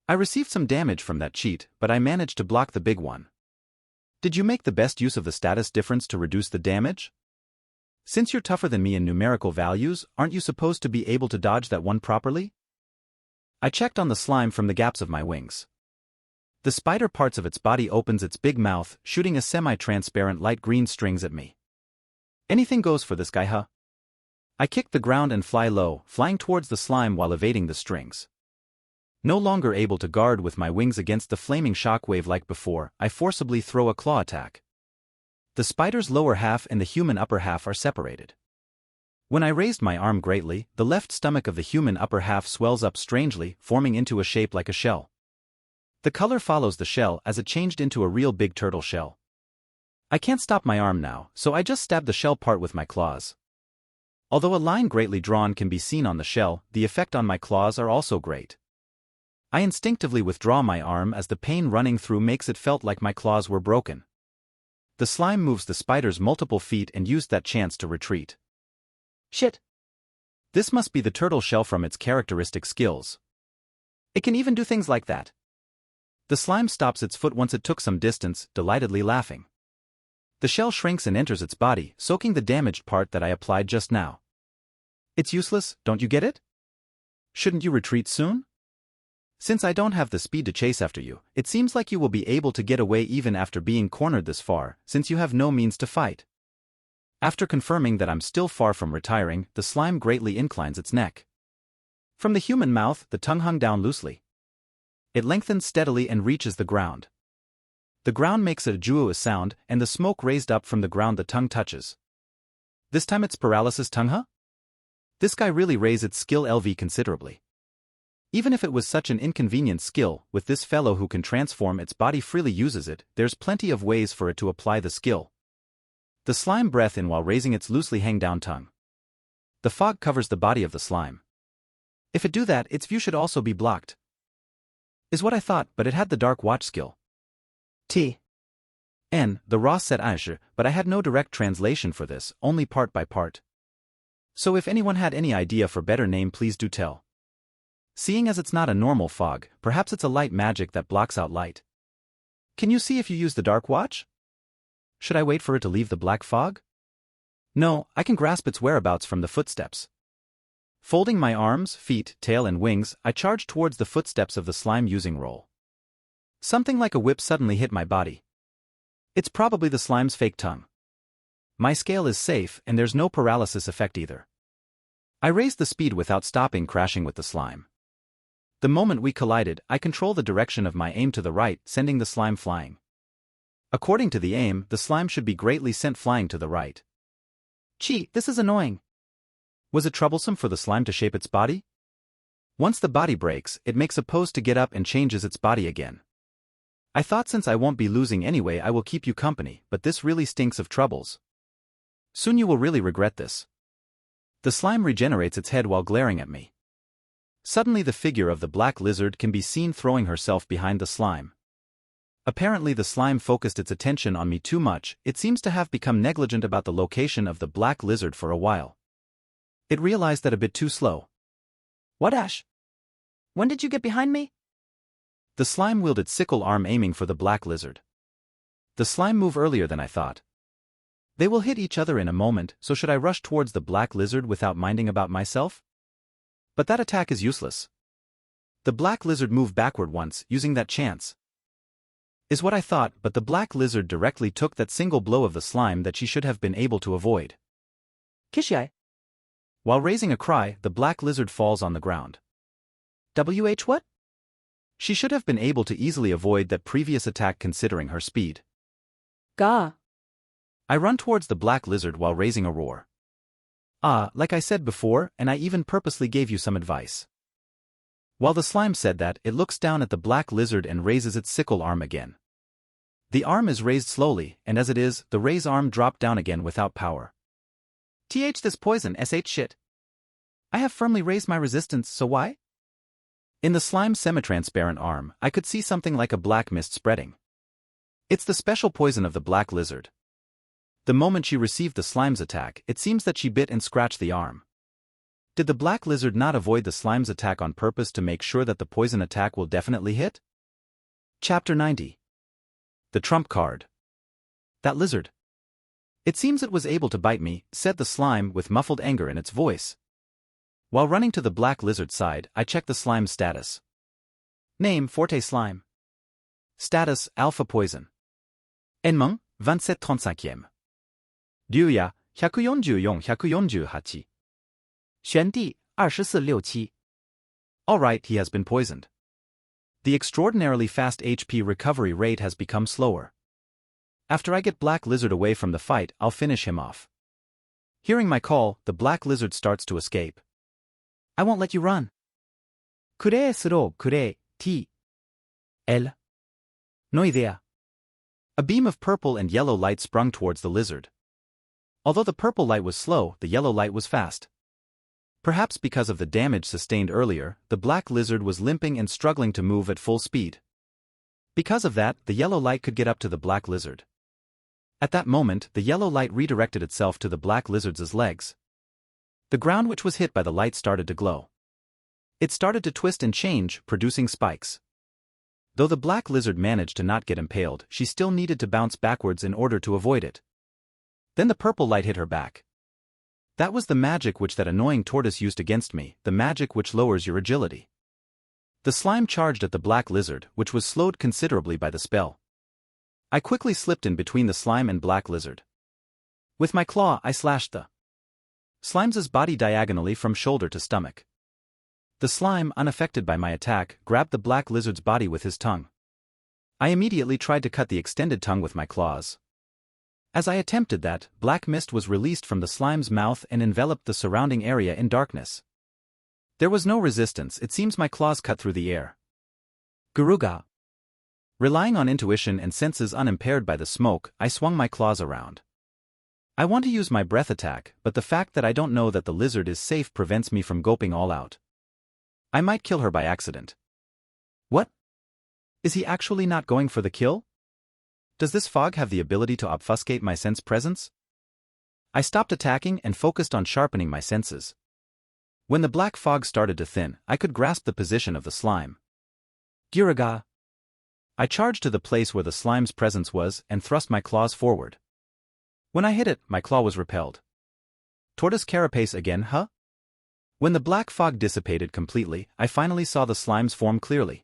I received some damage from that cheat, but I managed to block the big one. Did you make the best use of the status difference to reduce the damage? Since you're tougher than me in numerical values, aren't you supposed to be able to dodge that one properly? I checked on the slime from the gaps of my wings. The spider parts of its body opens its big mouth, shooting a semi-transparent light green strings at me. Anything goes for this guy, huh? I kick the ground and fly low, flying towards the slime while evading the strings. No longer able to guard with my wings against the flaming shockwave like before, I forcibly throw a claw attack. The spider's lower half and the human upper half are separated. When I raised my arm greatly, the left stomach of the human upper half swells up strangely, forming into a shape like a shell. The color follows the shell as it changed into a real big turtle shell. I can't stop my arm now, so I just stab the shell part with my claws. Although a line greatly drawn can be seen on the shell, the effect on my claws are also great. I instinctively withdraw my arm as the pain running through makes it felt like my claws were broken. The slime moves the spider's multiple feet and used that chance to retreat. Shit! This must be the turtle shell from its characteristic skills. It can even do things like that. The slime stops its foot once it took some distance, delightedly laughing. The shell shrinks and enters its body, soaking the damaged part that I applied just now. It's useless, don't you get it? Shouldn't you retreat soon? Since I don't have the speed to chase after you, it seems like you will be able to get away even after being cornered this far, since you have no means to fight. After confirming that I'm still far from retiring, the slime greatly inclines its neck. From the human mouth, the tongue hung down loosely. It lengthens steadily and reaches the ground. The ground makes a juo sound, and the smoke raised up from the ground the tongue touches. This time it's paralysis tongue, huh? This guy really raised its skill LV considerably. Even if it was such an inconvenient skill, with this fellow who can transform its body freely uses it, there's plenty of ways for it to apply the skill. The slime breath in while raising its loosely hang down tongue. The fog covers the body of the slime. If it do that, its view should also be blocked. Is what I thought, but it had the dark watch skill. The raw set Aisha, but I had no direct translation for this, only part by part. So if anyone had any idea for better name, please do tell. Seeing as it's not a normal fog, perhaps it's a light magic that blocks out light. Can you see if you use the dark watch? Should I wait for it to leave the black fog? No, I can grasp its whereabouts from the footsteps. Folding my arms, feet, tail and wings, I charge towards the footsteps of the slime using roll. Something like a whip suddenly hit my body. It's probably the slime's fake tongue. My scale is safe and there's no paralysis effect either. I raised the speed without stopping, crashing with the slime. The moment we collided, I control the direction of my aim to the right, sending the slime flying. According to the aim, the slime should be greatly sent flying to the right. Gee, this is annoying. Was it troublesome for the slime to shape its body? Once the body breaks, it makes a pose to get up and changes its body again. I thought since I won't be losing anyway I will keep you company, but this really stinks of troubles. Soon you will really regret this. The slime regenerates its head while glaring at me. Suddenly the figure of the black lizard can be seen throwing herself behind the slime. Apparently the slime focused its attention on me too much, it seems to have become negligent about the location of the black lizard for a while. It realized that a bit too slow. What, Ash? When did you get behind me? The slime wielded sickle arm aiming for the black lizard. The slime moved earlier than I thought. They will hit each other in a moment, so should I rush towards the black lizard without minding about myself? But that attack is useless. The black lizard moved backward once, using that chance. Is what I thought, but the black lizard directly took that single blow of the slime that she should have been able to avoid. Kishai. While raising a cry, the black lizard falls on the ground. What? She should have been able to easily avoid that previous attack considering her speed. Gah. I run towards the black lizard while raising a roar. Like I said before, and I even purposely gave you some advice. While the slime said that, it looks down at the black lizard and raises its sickle arm again. The arm is raised slowly, and as it is, the raise arm dropped down again without power. This poison shit. I have firmly raised my resistance, so why? In the slime's semi-transparent arm, I could see something like a black mist spreading. It's the special poison of the black lizard. The moment she received the slime's attack, it seems that she bit and scratched the arm. Did the black lizard not avoid the slime's attack on purpose to make sure that the poison attack will definitely hit? Chapter 90. The Trump Card. That lizard. It seems it was able to bite me, said the slime with muffled anger in its voice. While running to the black lizard's side, I checked the slime's status. Name Forte Slime. Status Alpha Poison. Enmeng 2735. 竜也144-148. 玄帝2467. Alright, he has been poisoned. The extraordinarily fast HP recovery rate has become slower. After I get Black Lizard away from the fight, I'll finish him off. Hearing my call, the Black Lizard starts to escape. I won't let you run. Kure suro kure, T. L. No idea. A beam of purple and yellow light sprung towards the lizard. Although the purple light was slow, the yellow light was fast. Perhaps because of the damage sustained earlier, the black lizard was limping and struggling to move at full speed. Because of that, the yellow light could get up to the black lizard. At that moment, the yellow light redirected itself to the black lizard's legs. The ground which was hit by the light started to glow. It started to twist and change, producing spikes. Though the black lizard managed to not get impaled, she still needed to bounce backwards in order to avoid it. Then the purple light hit her back. That was the magic which that annoying tortoise used against me, the magic which lowers your agility. The slime charged at the black lizard, which was slowed considerably by the spell. I quickly slipped in between the slime and black lizard. With my claw, I slashed the slime's body diagonally from shoulder to stomach. The slime, unaffected by my attack, grabbed the black lizard's body with his tongue. I immediately tried to cut the extended tongue with my claws. As I attempted that, black mist was released from the slime's mouth and enveloped the surrounding area in darkness. There was no resistance, it seems my claws cut through the air. Garuga. Relying on intuition and senses unimpaired by the smoke, I swung my claws around. I want to use my breath attack, but the fact that I don't know that the lizard is safe prevents me from gulping all out. I might kill her by accident. What? Is he actually not going for the kill? Does this fog have the ability to obfuscate my sense presence? I stopped attacking and focused on sharpening my senses. When the black fog started to thin, I could grasp the position of the slime. Giraga. I charged to the place where the slime's presence was and thrust my claws forward. When I hit it, my claw was repelled. Tortoise carapace again, huh? When the black fog dissipated completely, I finally saw the slime's form clearly.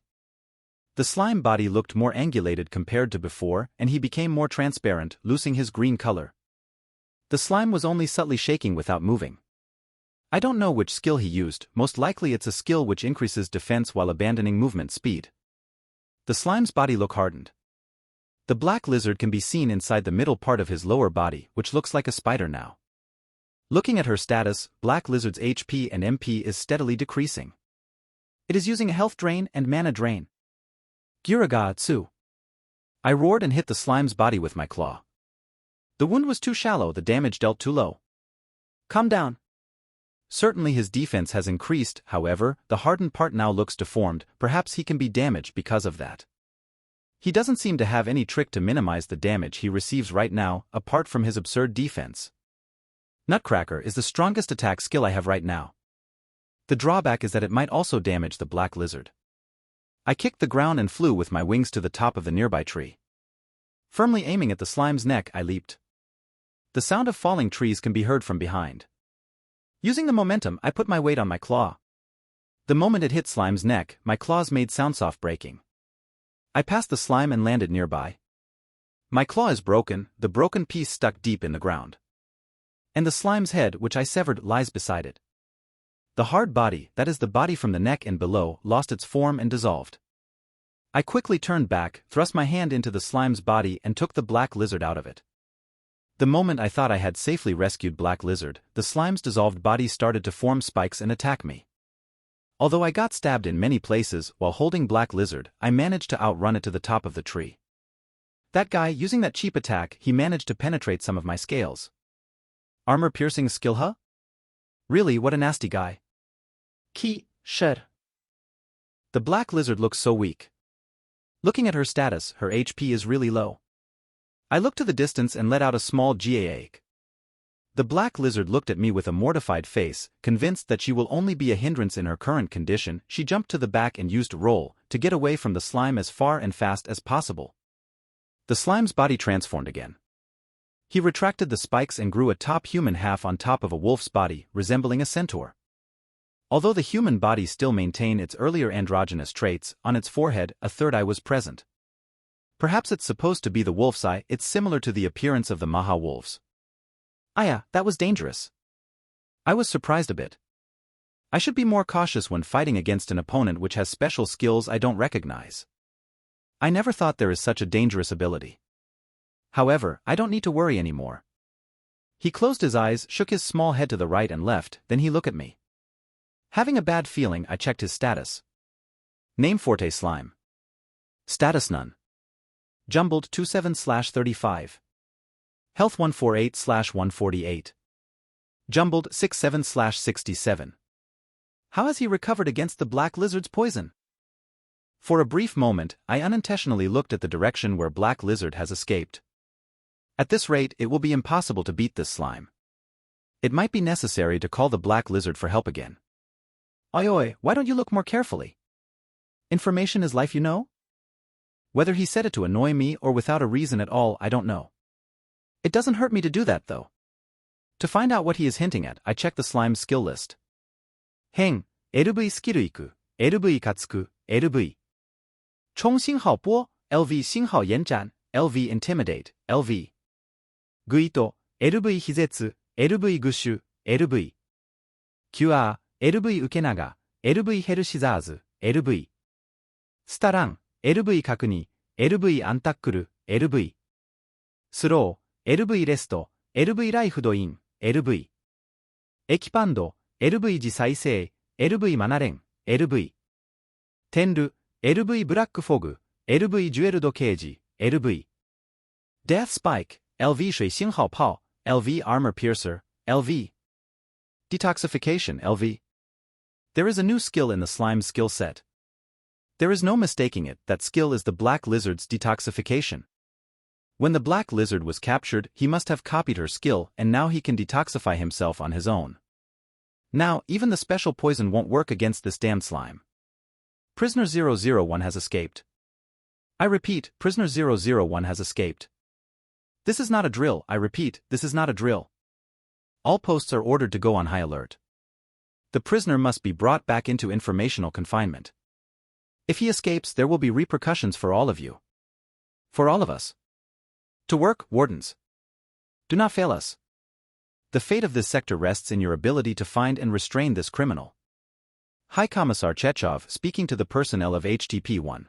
The slime body looked more angulated compared to before, and he became more transparent, losing his green color. The slime was only subtly shaking without moving. I don't know which skill he used, most likely it's a skill which increases defense while abandoning movement speed. The slime's body looked hardened. The black lizard can be seen inside the middle part of his lower body, which looks like a spider now. Looking at her status, black lizard's HP and MP is steadily decreasing. It is using a health drain and mana drain. Giraga Tsu. I roared and hit the slime's body with my claw. The wound was too shallow, the damage dealt too low. Calm down. Certainly his defense has increased, however, the hardened part now looks deformed, perhaps he can be damaged because of that. He doesn't seem to have any trick to minimize the damage he receives right now, apart from his absurd defense. Nutcracker is the strongest attack skill I have right now. The drawback is that it might also damage the black lizard. I kicked the ground and flew with my wings to the top of the nearby tree. Firmly aiming at the slime's neck, I leaped. The sound of falling trees can be heard from behind. Using the momentum, I put my weight on my claw. The moment it hit slime's neck, my claws made soft breaking. I passed the slime and landed nearby. My claw is broken, the broken piece stuck deep in the ground. And the slime's head, which I severed, lies beside it. The hard body, that is the body from the neck and below, lost its form and dissolved. I quickly turned back, thrust my hand into the slime's body and took the black lizard out of it. The moment I thought I had safely rescued black lizard, the slime's dissolved body started to form spikes and attack me. Although I got stabbed in many places while holding Black Lizard, I managed to outrun it to the top of the tree. That guy, using that cheap attack, he managed to penetrate some of my scales. Armor-piercing skill, huh? Really, what a nasty guy. Shed. The Black Lizard looks so weak. Looking at her status, her HP is really low. I looked to the distance and let out a small gaak. The Black Lizard looked at me with a mortified face, convinced that she will only be a hindrance in her current condition. She jumped to the back and used roll to get away from the slime as far and fast as possible. The slime's body transformed again. He retracted the spikes and grew a top human half on top of a wolf's body, resembling a centaur. Although the human body still maintained its earlier androgynous traits, on its forehead a third eye was present. Perhaps it's supposed to be the wolf's eye. It's similar to the appearance of the Maha wolves. Aya, that was dangerous. I was surprised a bit. I should be more cautious when fighting against an opponent which has special skills I don't recognize. I never thought there is such a dangerous ability. However, I don't need to worry anymore. He closed his eyes, shook his small head to the right and left, then he looked at me. Having a bad feeling, I checked his status. Name Forte Slime. Status None. Jumbled 27/35. Health 148/148. Jumbled 67/67. How has he recovered against the Black Lizard's poison? For a brief moment, I unintentionally looked at the direction where Black Lizard has escaped. At this rate, it will be impossible to beat this slime. It might be necessary to call the Black Lizard for help again. Oi, why don't you look more carefully? Information is life, you know? Whether he said it to annoy me or without a reason at all, I don't know. It doesn't hurt me to do that, though. To find out what he is hinting at, I check the slime's skill list. Heng, LV Skiruiku, LV Katsuku, LV. Chong Xinghao Bo, LV Xinghao Yanjan, LV Intimidate, LV. Guito, LV Hizetsu, LV Gushu, LV. Kua, LV Ukenaga, LV Hershizazu, LV. Staran, LV Kakuni, LV Antakkuru, LV. Slow, LV Resto, LV Life Doin, LV. Ekipando, LV Jisaisei, LV Manaren, LV. Tenru, LV Black Fog, LV Jeweled Cage, LV. Death Spike, LV Shui Xinghao Pao, LV Armor Piercer, LV. Detoxification, LV. There is a new skill in the slime skill set. There is no mistaking it, that skill is the Black Lizard's detoxification. When the Black Lizard was captured, he must have copied her skill, and now he can detoxify himself on his own. Now, even the special poison won't work against this damned slime. Prisoner 001 has escaped. I repeat, Prisoner 001 has escaped. This is not a drill, I repeat, this is not a drill. All posts are ordered to go on high alert. The prisoner must be brought back into informational confinement. If he escapes, there will be repercussions for all of you. For all of us. To work, wardens. Do not fail us. The fate of this sector rests in your ability to find and restrain this criminal. High Commissar Chechov speaking to the personnel of HTP-1.